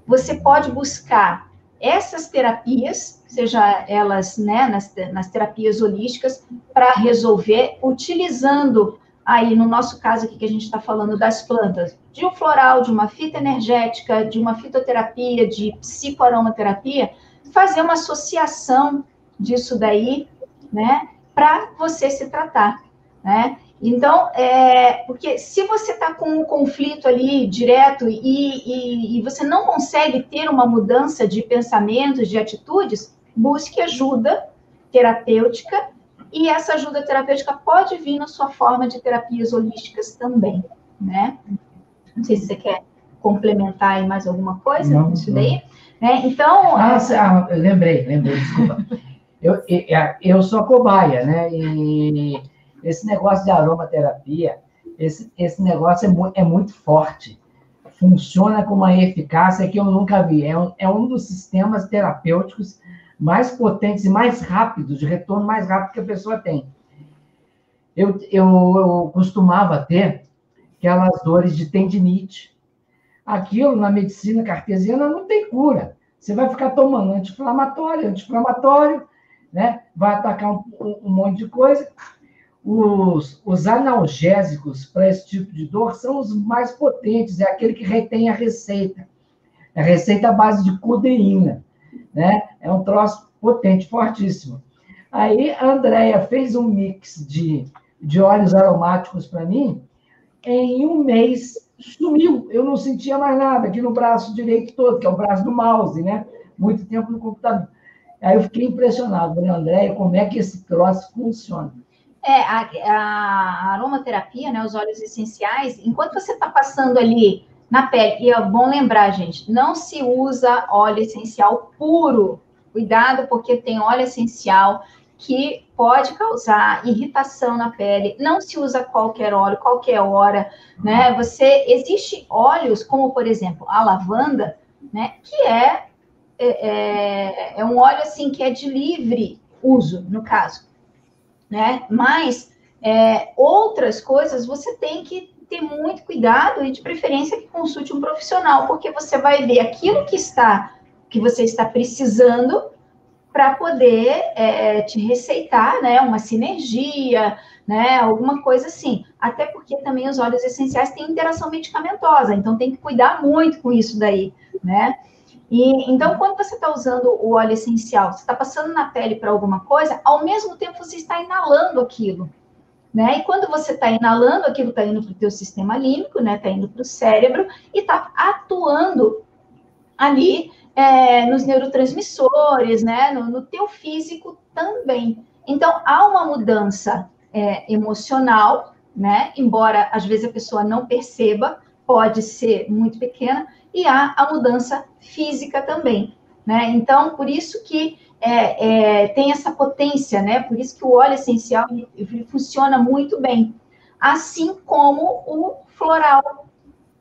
você pode buscar essas terapias, seja elas, né, nas terapias holísticas, para resolver, utilizando aí, no nosso caso aqui, que a gente está falando das plantas, de um floral, de uma fitoenergética, de uma fitoterapia, de psicoaromaterapia, fazer uma associação disso daí, né, para você se tratar, né? Então, porque se você está com um conflito ali direto e você não consegue ter uma mudança de pensamentos, de atitudes, busque ajuda terapêutica, e essa ajuda terapêutica pode vir na sua forma de terapias holísticas também, né? Não sei se você quer complementar aí mais alguma coisa nisso daí. Né? Então...
lembrei, desculpa. Eu sou cobaia, né? E esse negócio de aromaterapia, esse negócio é muito forte. Funciona com uma eficácia que eu nunca vi. É um dos sistemas terapêuticos mais potentes e mais rápidos, de retorno mais rápido que a pessoa tem. Eu costumava ter aquelas dores de tendinite. Aquilo, na medicina cartesiana, não tem cura. Você vai ficar tomando anti-inflamatório, né? Vai atacar um monte de coisa. Os analgésicos para esse tipo de dor são os mais potentes, é aquele que retém a receita. A receita à base de codeína, né? É um troço potente, fortíssimo. Aí a Andrea fez um mix de óleos aromáticos para mim, em um mês sumiu, eu não sentia mais nada aqui no braço direito todo, que é o braço do mouse, né? Muito tempo no computador. Aí eu fiquei impressionado, né, Andréia, como é que esse troço funciona.
A aromaterapia, né, os óleos essenciais, enquanto você está passando ali na pele, e é bom lembrar, gente, não se usa óleo essencial puro. Cuidado, porque tem óleo essencial que pode causar irritação na pele. Não se usa qualquer óleo, qualquer hora, né? Existe óleos, como, por exemplo, a lavanda, né, que é um óleo, assim, que é de livre uso, no caso, né? Mas outras coisas você tem que ter muito cuidado e, de preferência, que consulte um profissional, porque você vai ver aquilo que você está precisando para poder te receitar, né, uma sinergia, né, alguma coisa assim. Até porque também os óleos essenciais têm interação medicamentosa, então tem que cuidar muito com isso daí, né? E então, quando você está usando o óleo essencial, você está passando na pele para alguma coisa, ao mesmo tempo você está inalando aquilo, né? E quando você está inalando, aquilo está indo para o teu sistema límbico, né? Está indo para o cérebro e está atuando ali nos neurotransmissores, né? No teu físico também. Então, há uma mudança emocional, né? Embora às vezes a pessoa não perceba, pode ser muito pequena, e há a mudança física também, né? Então, por isso que tem essa potência, né? Por isso que o óleo essencial ele funciona muito bem, assim como o floral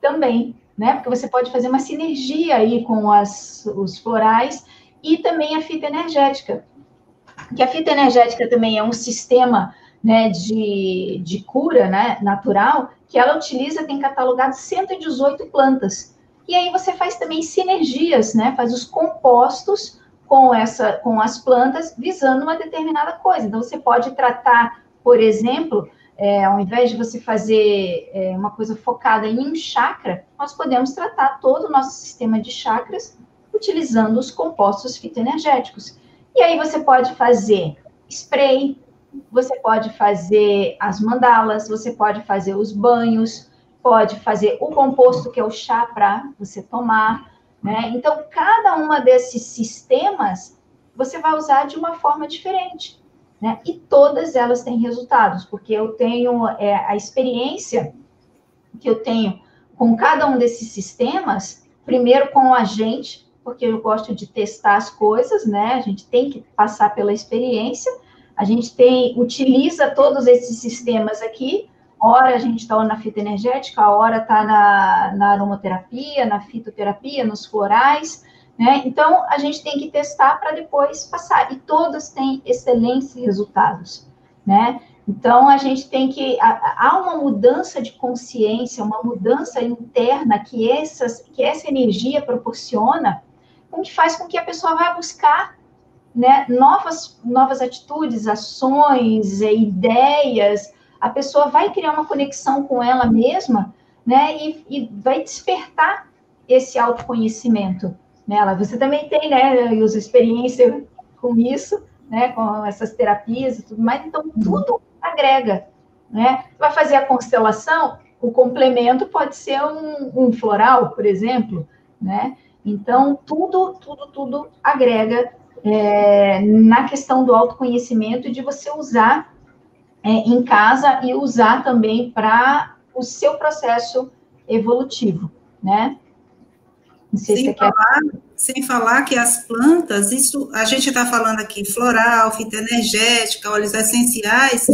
também, né? Porque você pode fazer uma sinergia aí com os florais e também a fitoenergética, que a fitoenergética também é um sistema, né, de cura, né, natural, que ela utiliza, tem catalogado 118 plantas. E aí você faz também sinergias, né, faz os compostos com as plantas visando uma determinada coisa. Então, você pode tratar, por exemplo, ao invés de você fazer uma coisa focada em um chakra, nós podemos tratar todo o nosso sistema de chakras utilizando os compostos fitoenergéticos. E aí você pode fazer spray, você pode fazer as mandalas, você pode fazer os banhos, pode fazer o composto, que é o chá para você tomar, né? Então, cada uma desses sistemas, você vai usar de uma forma diferente, né? E todas elas têm resultados, porque eu tenho a experiência que eu tenho com cada um desses sistemas, primeiro com a gente, porque eu gosto de testar as coisas, né? A gente tem que passar pela experiência, a gente utiliza todos esses sistemas aqui, ora a gente está na fitoenergética, ora está na aromaterapia, na fitoterapia, nos florais, né? Então, a gente tem que testar para depois passar, e todas têm excelentes resultados, né? Então, a gente tem que... Há uma mudança de consciência, uma mudança interna que essa energia proporciona, que faz com que a pessoa vá buscar, né, novas atitudes, ações, ideias. A pessoa vai criar uma conexão com ela mesma, né, e vai despertar esse autoconhecimento nela. Você também tem, né, usa experiência com isso, né, com essas terapias e tudo mais, então tudo agrega, né? Vai fazer a constelação, o complemento pode ser um floral, por exemplo, né? Então, tudo agrega na questão do autoconhecimento e de você usar em casa e usar também para o seu processo evolutivo, né? Não sei se você quer...
Sem falar que as plantas, isso a gente está falando aqui, floral, fitoenergética, óleos essenciais,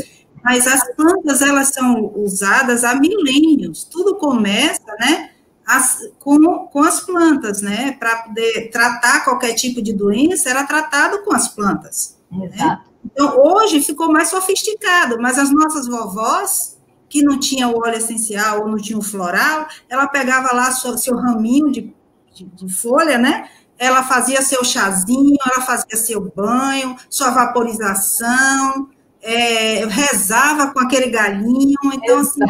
mas as plantas, elas são usadas há milênios. Tudo começa, né, com as plantas, né? Para poder tratar qualquer tipo de doença, era tratado com as plantas.
Exato.
Né? Então, hoje ficou mais sofisticado, mas as nossas vovós, que não tinham o óleo essencial ou não tinham o floral, ela pegava lá seu raminho de folha, né? Ela fazia seu chazinho, ela fazia seu banho, sua vaporização, rezava com aquele galinho, então, assim...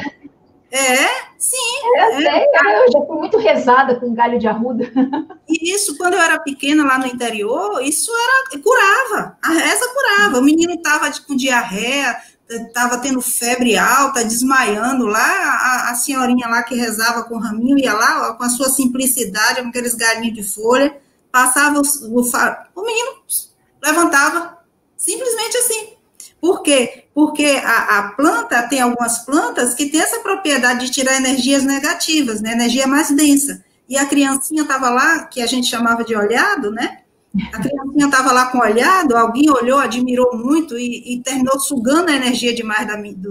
Sim.
Eu já fui muito rezada com galho de arruda.
E isso, quando eu era pequena, lá no interior, isso curava, a reza curava. O menino estava com diarreia, estava tendo febre alta, desmaiando lá, a senhorinha lá que rezava com o raminho, ia lá, ó, com a sua simplicidade, com aqueles galinhos de folha, passava o menino levantava, simplesmente assim. Por quê? Porque a planta, tem algumas plantas que tem essa propriedade de tirar energias negativas, né, energia mais densa. E a criancinha estava lá, que a gente chamava de olhado, né? A criancinha estava lá com olhado, alguém olhou, admirou muito e terminou sugando a energia demais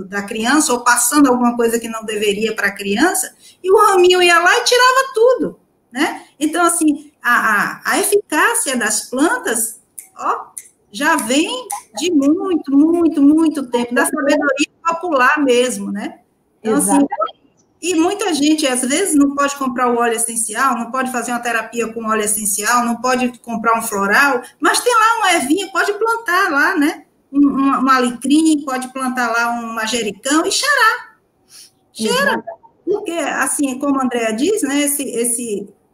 da criança, ou passando alguma coisa que não deveria para a criança, e o raminho ia lá e tirava tudo, né? Então, assim, a eficácia das plantas, ó, já vem de muito tempo, da sabedoria popular mesmo, né? Então, assim, e muita gente, às vezes, não pode comprar o óleo essencial, não pode fazer uma terapia com óleo essencial, não pode comprar um floral, mas tem lá uma ervinha, pode plantar lá, né? Um alecrim, pode plantar lá um manjericão e cheirar. Cheira. Porque, assim, como a Andrea diz, né?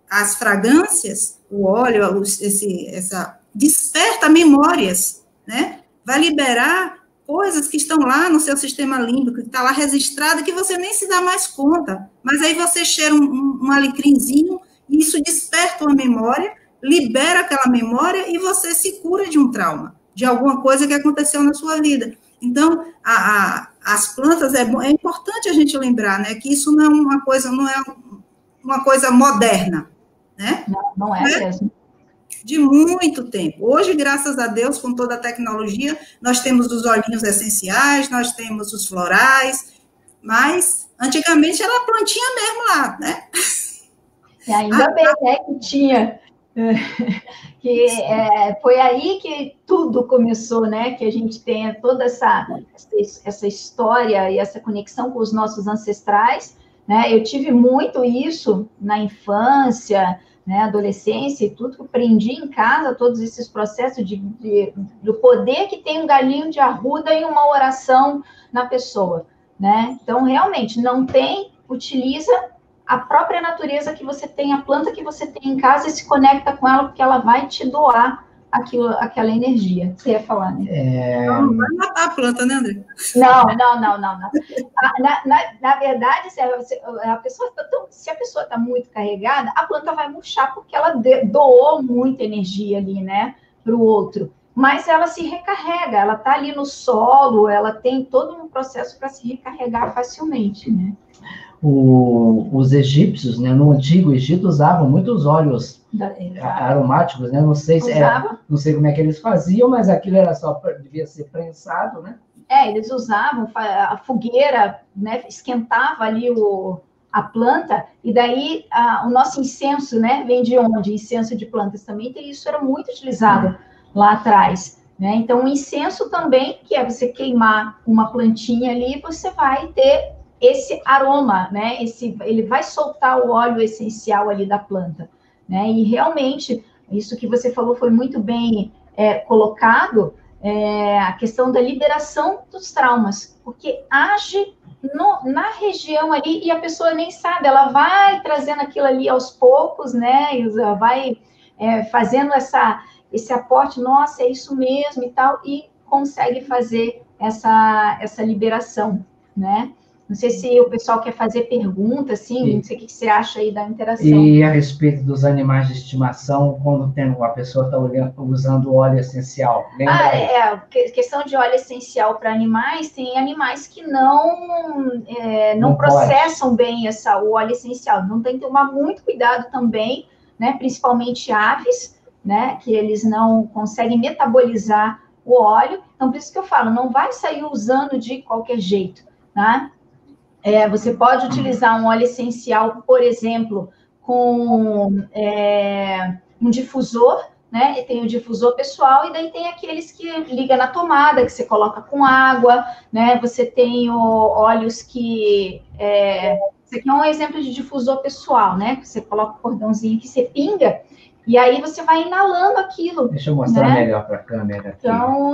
As fragrâncias, o óleo, essa desperta memórias, né? Vai liberar coisas que estão lá no seu sistema límbico, que está lá registrado, que você nem se dá mais conta. Mas aí você cheira um alecrimzinho, e isso desperta uma memória, libera aquela memória, e você se cura de um trauma, de alguma coisa que aconteceu na sua vida. Então, as plantas, é importante a gente lembrar, né, que isso não é uma coisa moderna, né?
Não é mesmo.
De muito tempo. Hoje, graças a Deus, com toda a tecnologia, nós temos os olhinhos essenciais, nós temos os florais, mas antigamente era a plantinha mesmo lá, né?
E ainda bem, né, que tinha. Foi aí que tudo começou, né? Que a gente tenha toda essa história e essa conexão com os nossos ancestrais, né? Eu tive muito isso na infância, né? Adolescência e tudo que eu aprendi em casa, todos esses processos do poder que tem um galinho de arruda e uma oração na pessoa, né? Então, realmente, não tem, utiliza a própria natureza que você tem, a planta que você tem em casa, e se conecta com ela, porque ela vai te doar aquela energia. Você ia falar, né?
Não vai matar a planta, né, André?
Não. Na verdade, se a pessoa está muito carregada, a planta vai murchar, porque ela doou muita energia ali, né, para o outro. Mas ela se recarrega, ela está ali no solo, ela tem todo um processo para se recarregar facilmente, né?
Os egípcios, né, no Antigo Egito, usavam muitos óleos aromáticos, né? Não sei como é que eles faziam, mas aquilo devia ser prensado, né?
Eles usavam a fogueira, né? Esquentava ali a planta, e daí o nosso incenso, né? Vem de onde? Incenso de plantas também, e isso era muito utilizado lá atrás, né? Então, o incenso também, que é você queimar uma plantinha ali, você vai ter esse aroma, né? Ele vai soltar o óleo essencial ali da planta, né? E realmente, isso que você falou foi muito bem colocado, a questão da liberação dos traumas, porque age na região ali e a pessoa nem sabe, ela vai trazendo aquilo ali aos poucos, né? E vai fazendo esse aporte, nossa, é isso mesmo e tal, e consegue fazer essa liberação, né? Não sei se o pessoal quer fazer pergunta, assim, não sei o que você acha aí da interação.
E a respeito dos animais de estimação, quando a pessoa está usando óleo essencial, lembra?
Questão de óleo essencial para animais, tem animais que não processam bem o óleo essencial, então tem que tomar muito cuidado também, né, principalmente aves, né, que eles não conseguem metabolizar o óleo, então por isso que eu falo, não vai sair usando de qualquer jeito, tá? Você pode utilizar um óleo essencial, por exemplo, com um difusor, né? E tem o difusor pessoal, e daí tem aqueles que liga na tomada, que você coloca com água, né? Você tem óleos que... Isso aqui é um exemplo de difusor pessoal, né? Você coloca o cordãozinho que você pinga, e aí você vai inalando aquilo.
Deixa eu mostrar melhor para a câmera aqui.
Então,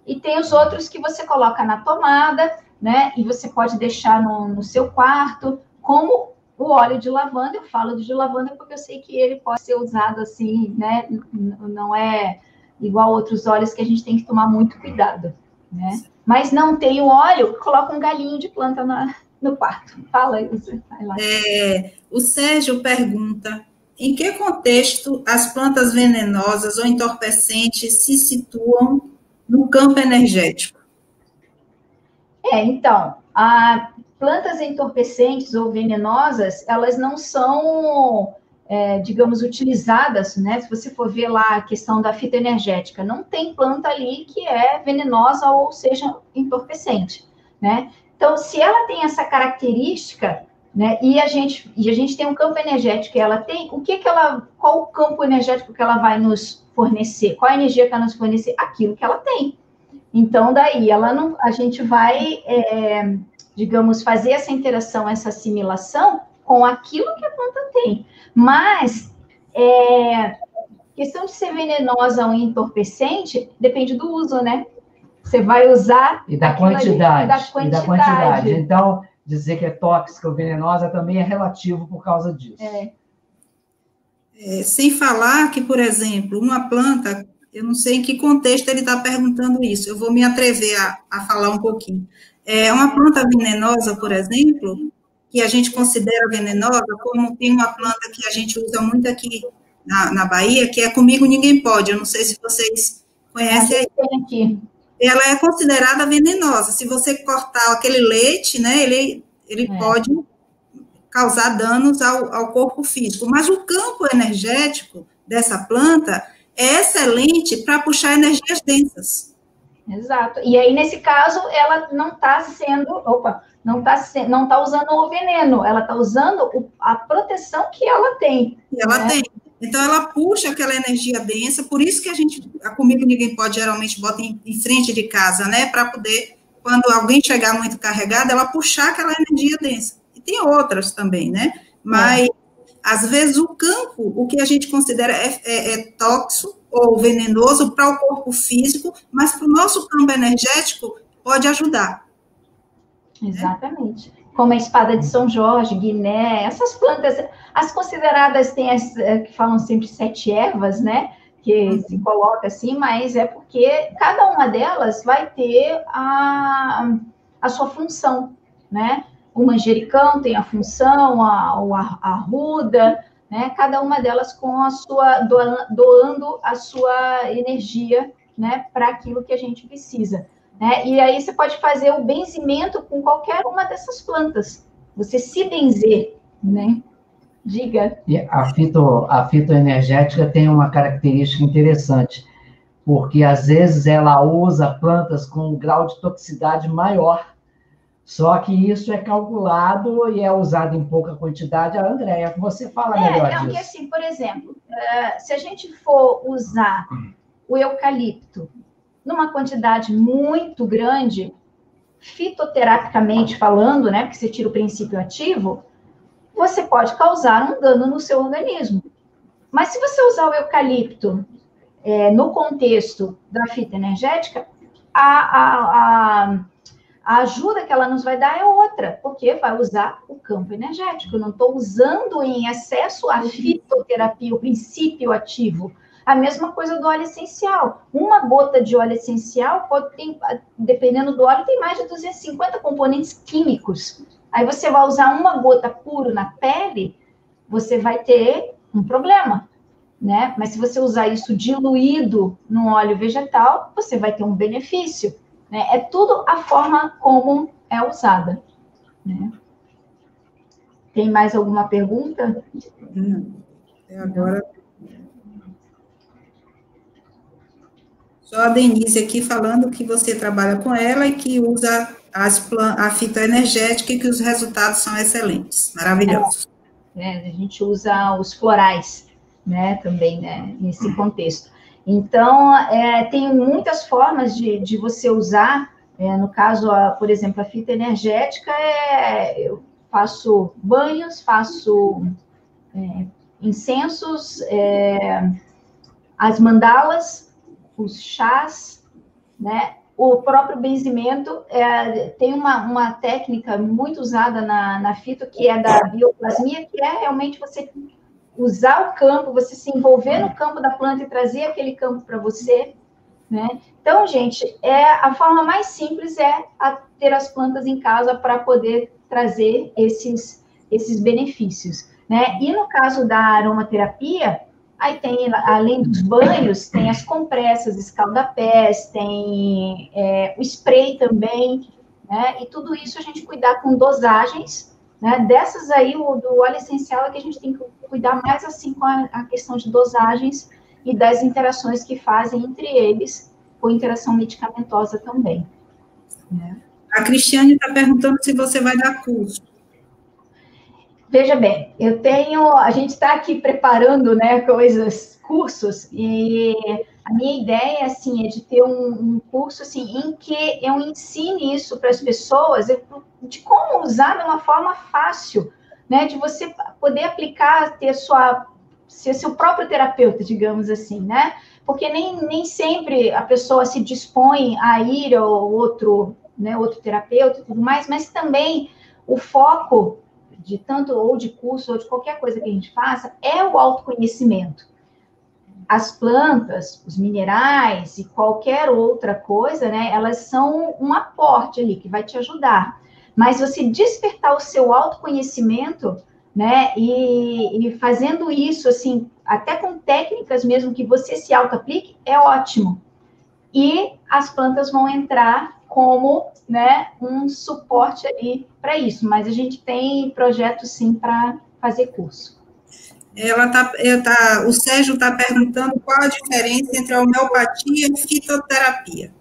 E tem os outros que você coloca na tomada, né? E você pode deixar no seu quarto, como o óleo de lavanda. Eu falo de lavanda porque eu sei que ele pode ser usado assim, né? Não é igual outros óleos que a gente tem que tomar muito cuidado, né? Mas não tem o óleo, coloca um galinho de planta no quarto. Fala aí, você vai lá.
O Sérgio pergunta: em que contexto as plantas venenosas ou entorpecentes se situam no campo energético?
Então, plantas entorpecentes ou venenosas, elas não são, digamos, utilizadas, né? Se você for ver lá a questão da fitoenergética, não tem planta ali que é venenosa ou seja entorpecente, né? Então, se ela tem essa característica, né? E a gente tem um campo energético, ela tem, qual o campo energético que ela vai nos fornecer? Qual a energia que ela nos fornecer? Aquilo que ela tem. Então, daí, a gente vai, digamos, fazer essa interação, essa assimilação com aquilo que a planta tem. Mas, questão de ser venenosa ou entorpecente, depende do uso, né? Você vai usar...
E da quantidade. Então, dizer que é tóxica ou venenosa também é relativo por causa disso.
Sem falar que, por exemplo, uma planta... Eu não sei em que contexto ele está perguntando isso, eu vou me atrever a falar um pouquinho. Uma planta venenosa, por exemplo, que a gente considera venenosa, como tem uma planta que a gente usa muito aqui na Bahia, que é Comigo Ninguém Pode, eu não sei se vocês conhecem.
Aqui.
Ela é considerada venenosa, se você cortar aquele leite, né, ele pode causar danos ao corpo físico, mas o campo energético dessa planta é excelente para puxar energias densas.
Exato. E aí, nesse caso, ela não está usando o veneno, ela está usando a proteção que ela tem.
Que ela tem. Então, ela puxa aquela energia densa, por isso que a Comigo Ninguém Pode, geralmente bota em frente de casa, né, para poder, quando alguém chegar muito carregado, ela puxar aquela energia densa. E tem outras também, né, mas, às vezes, o campo, o que a gente considera é tóxico ou venenoso para o corpo físico, mas para o nosso campo energético pode ajudar.
Exatamente. Como a espada de São Jorge, Guiné, essas plantas, as consideradas, tem as que falam sempre 7 ervas, né? Que se coloca assim, mas é porque cada uma delas vai ter a sua função, né? O manjericão tem a função, a arruda, né? Cada uma delas com a sua, doando a sua energia, né? Para aquilo que a gente precisa. Né? E aí você pode fazer o benzimento com qualquer uma dessas plantas. Você se benzer, né? Diga.
E a fitoenergética tem uma característica interessante, porque às vezes ela usa plantas com um grau de toxicidade maior. Só que isso é calculado e é usado em pouca quantidade. A Andréia, você fala melhor disso.
Porque assim, por exemplo, se a gente for usar o eucalipto numa quantidade muito grande, fitoterapicamente falando, né, porque você tira o princípio ativo, você pode causar um dano no seu organismo. Mas se você usar o eucalipto no contexto da fitoenergética, a ajuda que ela nos vai dar é outra, porque vai usar o campo energético. Eu não estou usando em excesso a fitoterapia, o princípio ativo. A mesma coisa do óleo essencial. Uma gota de óleo essencial pode ter, dependendo do óleo, tem mais de 250 componentes químicos. Aí você vai usar uma gota puro na pele, você vai ter um problema, né? Mas se você usar isso diluído no óleo vegetal, você vai ter um benefício, né? É tudo a forma como é usada, né? Tem mais alguma pergunta?
Agora... Só a Denise aqui falando que você trabalha com ela e que usa a fitoenergética e que os resultados são excelentes, maravilhosos.
A gente usa os florais, né, também, né, nesse contexto. Então, tem muitas formas de você usar, no caso, por exemplo, a fitoenergética, eu faço banhos, faço incensos, as mandalas, os chás, né? O próprio benzimento, tem uma técnica muito usada na fito, que é da bioplasmia, que é realmente você usar o campo, você se envolver no campo da planta e trazer aquele campo para você, né? Então, gente, a forma mais simples é ter as plantas em casa para poder trazer esses benefícios, né? E no caso da aromaterapia, aí tem, além dos banhos, tem as compressas, escaldapés, tem o spray também, né? E tudo isso a gente cuidar com dosagens, né? Dessas aí, do óleo essencial é que a gente tem que cuidar mais assim com a questão de dosagens e das interações que fazem entre eles, com interação medicamentosa também, né?
A Cristiane está perguntando se você vai dar curso.
Veja bem, a gente está aqui preparando, né, cursos, e a minha ideia, assim, é de ter um curso, assim, em que eu ensine isso para as pessoas, de como usar de uma forma fácil, né, de você poder aplicar, ser seu próprio terapeuta, digamos assim, né, porque nem sempre a pessoa se dispõe a ir ao outro terapeuta e tudo mais, mas também o foco de tanto ou de curso ou de qualquer coisa que a gente faça, é o autoconhecimento. As plantas, os minerais e qualquer outra coisa, né, elas são um aporte ali que vai te ajudar. Mas você despertar o seu autoconhecimento, né, e fazendo isso, assim, até com técnicas mesmo que você se auto-aplique, é ótimo. E as plantas vão entrar como, né, um suporte ali para isso, mas a gente tem projetos sim para fazer curso.
O Sérgio está perguntando qual a diferença entre a homeopatia e fitoterapia.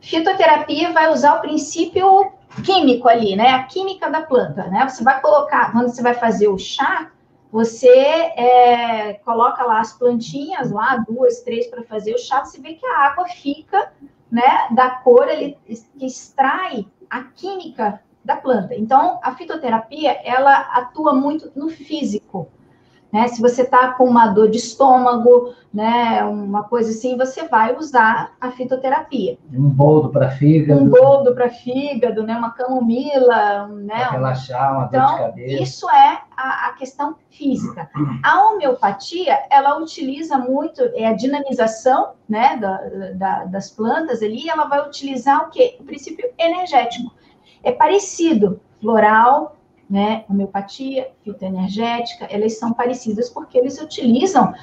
Fitoterapia vai usar o princípio químico ali, né, a química da planta, né, você vai colocar, quando você vai fazer o chá, você coloca lá as plantinhas, lá 2, 3 para fazer o chá, você vê que a água fica, né, da cor, ele que extrai a química da planta. Então, a fitoterapia, ela atua muito no físico, né? Se você está com uma dor de estômago, né, uma coisa assim, você vai usar a fitoterapia.
Um boldo para fígado.
Um boldo para fígado, né, uma camomila, né?
Para relaxar, uma dor de cabeça.
Então, isso é a questão física. A homeopatia, ela utiliza muito a dinamização, né, das plantas ali, ela vai utilizar o quê? O princípio energético. É parecido, floral, né, homeopatia, fitoenergética, elas são parecidas porque eles utilizam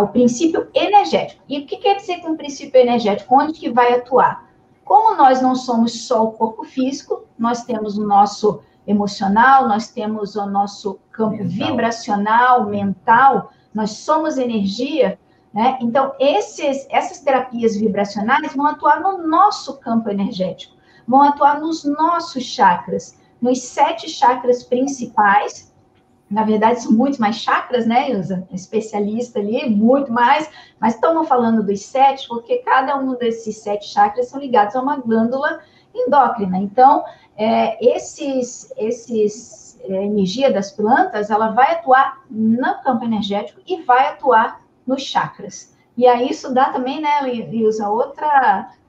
o princípio energético. E o que quer dizer com o princípio energético? Onde que vai atuar? Como nós não somos só o corpo físico, nós temos o nosso emocional, nós temos o nosso campo vibracional, mental, nós somos energia, né? Então, essas terapias vibracionais vão atuar no nosso campo energético, vão atuar nos nossos chakras, nos 7 chakras principais. Na verdade, são muito mais chakras, né, Ilza? Especialista ali, muito mais, mas estamos falando dos 7, porque cada um desses 7 chakras são ligados a uma glândula endócrina. Então, energia das plantas, ela vai atuar no campo energético e vai atuar nos chakras. E aí, isso dá também, né, Ilza,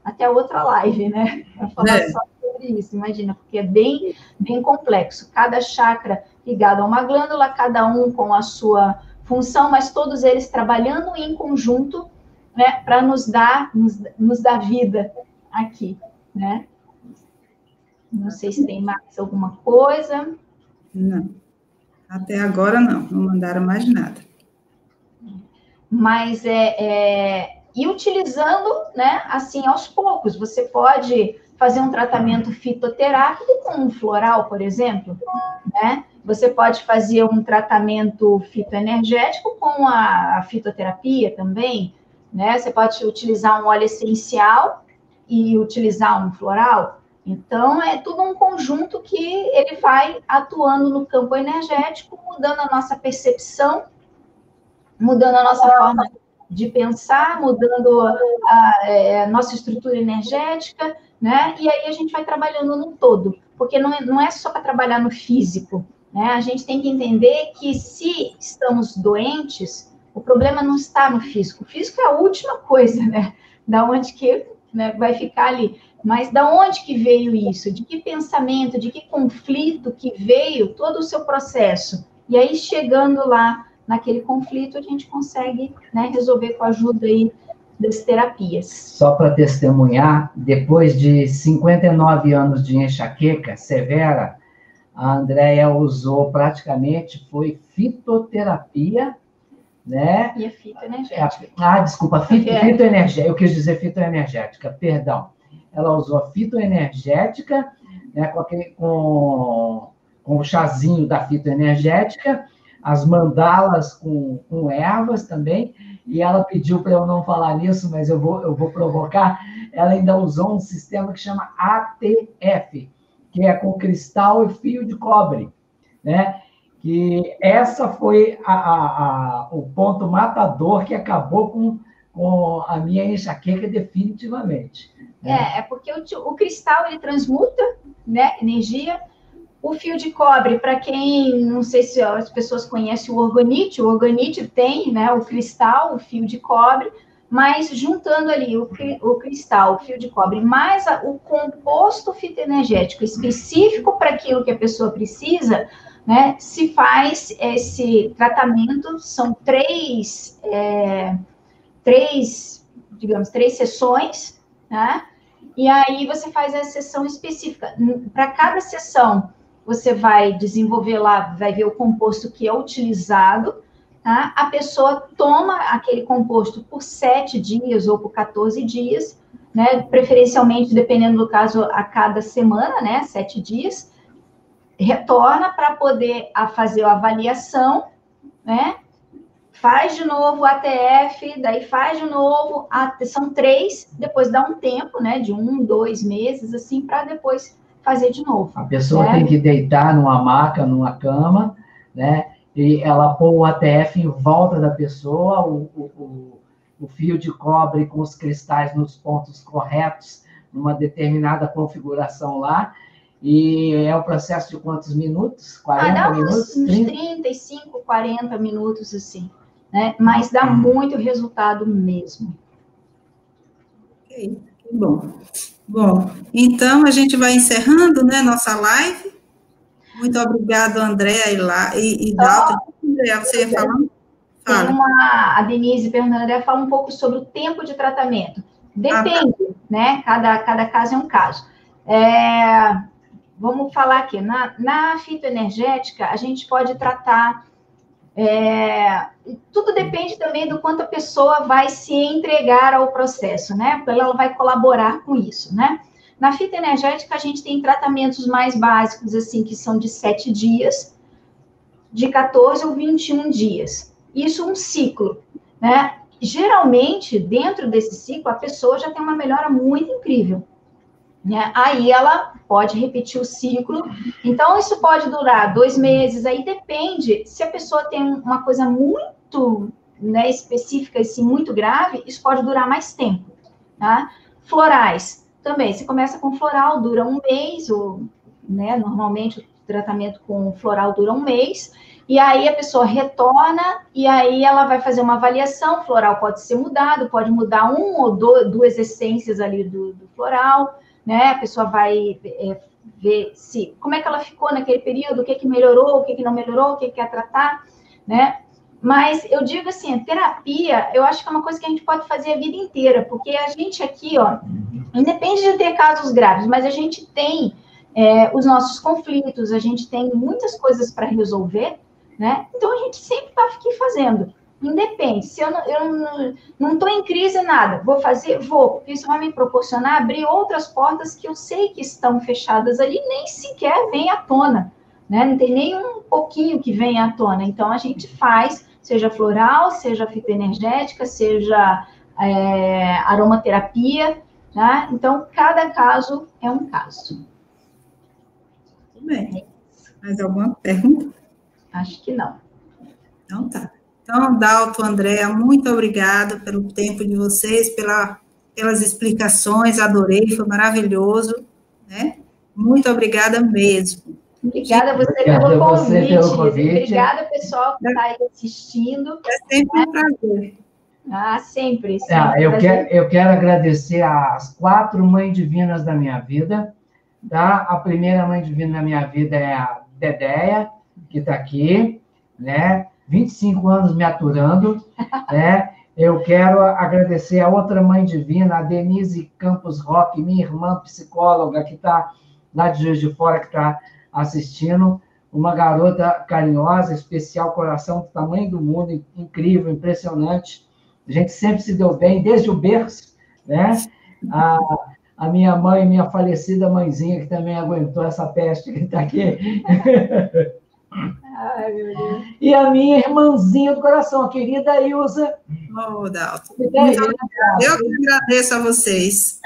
até outra live, né? Para falar só sobre isso, imagina, porque é bem, bem complexo. Cada chakra ligado a uma glândula, cada um com a sua função, mas todos eles trabalhando em conjunto, né, para nos dar vida aqui, né? Não sei se tem mais alguma coisa.
Não. Até agora não mandaram mais nada.
Mas e utilizando, né, assim, aos poucos, você pode fazer um tratamento fitoterápico com um floral, por exemplo, né? Você pode fazer um tratamento fitoenergético com a fitoterapia também, né? Você pode utilizar um óleo essencial e utilizar um floral. Então, é tudo um conjunto que ele vai atuando no campo energético, mudando a nossa percepção, mudando a nossa forma de pensar, mudando a nossa estrutura energética, né? E aí a gente vai trabalhando no todo, porque não é só para trabalhar no físico, né? A gente tem que entender que se estamos doentes, o problema não está no físico. O físico é a última coisa, né? Da onde que, né, vai ficar ali. Mas da onde que veio isso? De que pensamento, de que conflito que veio todo o seu processo? E aí, chegando lá naquele conflito, a gente consegue, né, resolver com a ajuda aí das terapias.
Só para testemunhar, depois de 59 anos de enxaqueca severa, a Andréia usou praticamente, foi fitoterapia, né?
E a fitoenergética.
Desculpa, fitoenergética, eu quis dizer fitoenergética, perdão. Ela usou a fitoenergética, né, com o chazinho da fitoenergética, as mandalas com ervas também, e ela pediu para eu não falar nisso, mas eu vou provocar. Ela ainda usou um sistema que chama ATF, que é com cristal e fio de cobre, né? Que essa foi o ponto matador que acabou com a minha enxaqueca definitivamente. Né?
É porque o cristal, ele transmuta, né, energia. O fio de cobre, para quem, não sei se as pessoas conhecem o orgonite tem, né, o cristal, o fio de cobre, mas juntando ali o cristal, o fio de cobre, mais o composto fitoenergético específico para aquilo que a pessoa precisa, né, se faz esse tratamento, são três sessões, né, e aí você faz a sessão específica. Para cada sessão, você vai desenvolver lá, vai ver o composto que é utilizado, tá? A pessoa toma aquele composto por 7 dias ou por 14 dias, né? Preferencialmente, dependendo do caso, a cada semana, né? 7 dias. Retorna para poder fazer a avaliação, né? Faz de novo o ATF, daí faz de novo, são 3, depois dá um tempo, né? De 1, 2 meses, assim, para depois fazer de novo.
A pessoa tem que deitar numa maca, numa cama, né? e ela põe o ATF em volta da pessoa, o fio de cobre com os cristais nos pontos corretos, numa determinada configuração lá, e é um processo de quantos minutos? 40
dá
minutos?
uns 35, 40 minutos, assim, né? Mas dá muito resultado mesmo.
Ok, que bom. Bom, então a gente vai encerrando, né, nossa live. Muito obrigado, Andréa e Dalton. Andréa, você ia falando?
Fala. A Denise perguntando, fala um pouco sobre o tempo de tratamento. Depende, né? Cada caso é um caso. Vamos falar aqui. Na fitoenergética, a gente pode tratar... tudo depende também do quanto a pessoa vai se entregar ao processo, né? Ela vai colaborar com isso, né? Na fitoenergética, a gente tem tratamentos mais básicos, assim, que são de 7 dias, de 14 ou 21 dias. Isso um ciclo, né? Geralmente, dentro desse ciclo, a pessoa já tem uma melhora muito incrível, né? Aí ela pode repetir o ciclo. Então, isso pode durar 2 meses, aí depende. Se a pessoa tem uma coisa muito, né, específica, assim, muito grave, isso pode durar mais tempo, tá? Florais, também. Se começa com floral, dura 1 mês, ou, né, normalmente o tratamento com floral dura 1 mês, e aí a pessoa retorna, e aí ela vai fazer uma avaliação, floral pode ser mudado, pode mudar 1 ou 2 essências ali do floral, né? A pessoa vai ver como é que ela ficou naquele período, o que melhorou, o que não melhorou, o que quer tratar, né? Mas eu digo assim, a terapia, eu acho que é uma coisa que a gente pode fazer a vida inteira, porque a gente aqui, ó, independe de ter casos graves, mas a gente tem os nossos conflitos, a gente tem muitas coisas para resolver, né? Então, a gente sempre está aqui fazendo. Independe, se eu não estou em crise nada, vou fazer? Vou, porque isso vai me proporcionar abrir outras portas que eu sei que estão fechadas ali, nem sequer vem à tona, né? Não tem nem um pouquinho que vem à tona. Então, a gente faz, seja floral, seja fitoenergética, seja aromaterapia, né? Então, cada caso é um caso.
Tudo bem. Mais alguma pergunta?
Acho que não.
Então, tá. Então, Dalton, Andréa, muito obrigada pelo tempo de vocês, pelas explicações, adorei, foi maravilhoso, né? Muito obrigada mesmo.
Obrigada a você pelo convite. Obrigada, pessoal, que está aí assistindo.
É sempre um prazer.
Sempre.
Eu quero agradecer às 4 mães divinas da minha vida, tá? A primeira mãe divina da minha vida é a Dedéia, que está aqui, né? 25 anos me aturando, né? Eu quero agradecer a outra mãe divina, a Denise Campos Roque, minha irmã psicóloga, que está lá de Juiz de Fora, que está assistindo, uma garota carinhosa, especial, coração do tamanho do mundo, incrível, impressionante. A gente sempre se deu bem, desde o berço, né? A minha mãe, minha falecida mãezinha, que também aguentou essa peste que está aqui.
Ai, meu Deus.
E a minha irmãzinha do coração, a querida Ilza.
Dalton. Eu que agradeço a vocês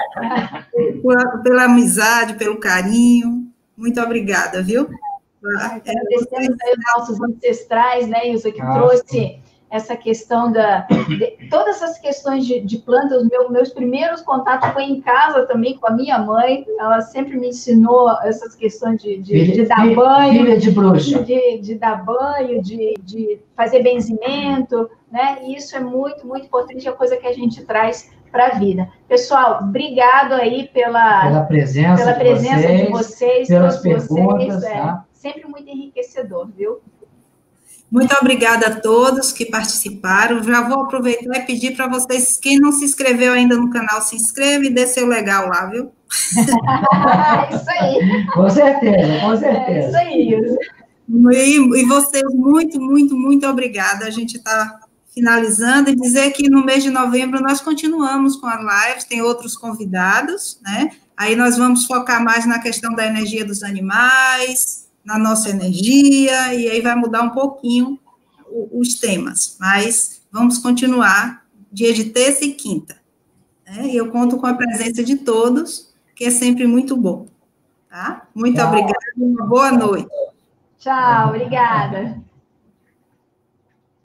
pela amizade, pelo carinho. Muito obrigada, viu?
Agradecemos aí os nossos ancestrais, né, Ilza, que trouxe essa questão todas as questões de plantas. Meus primeiros contatos foi em casa também com a minha mãe. Ela sempre me ensinou essas questões de dar banho,
filha de bruxa,
de dar banho, de fazer benzimento, né? E isso é muito, muito importante, é a coisa que a gente traz para a vida. Pessoal, obrigado aí pela presença de vocês,
pelas perguntas, tá?
Sempre muito enriquecedor, viu?
Muito obrigada a todos que participaram. Já vou aproveitar e pedir para vocês, quem não se inscreveu ainda no canal, se inscreva e dê seu legal lá, viu?
Isso aí.
Com certeza, com certeza.
Isso aí.
E vocês, muito, muito, muito obrigada. A gente está finalizando e dizer que no mês de novembro nós continuamos com as lives, tem outros convidados, né? Aí nós vamos focar mais na questão da energia dos animais, na nossa energia, e aí vai mudar um pouquinho os temas, mas vamos continuar dia de terça e quinta, né? E eu conto com a presença de todos, que é sempre muito bom, tá? Muito obrigada, uma boa noite.
Tchau, obrigada.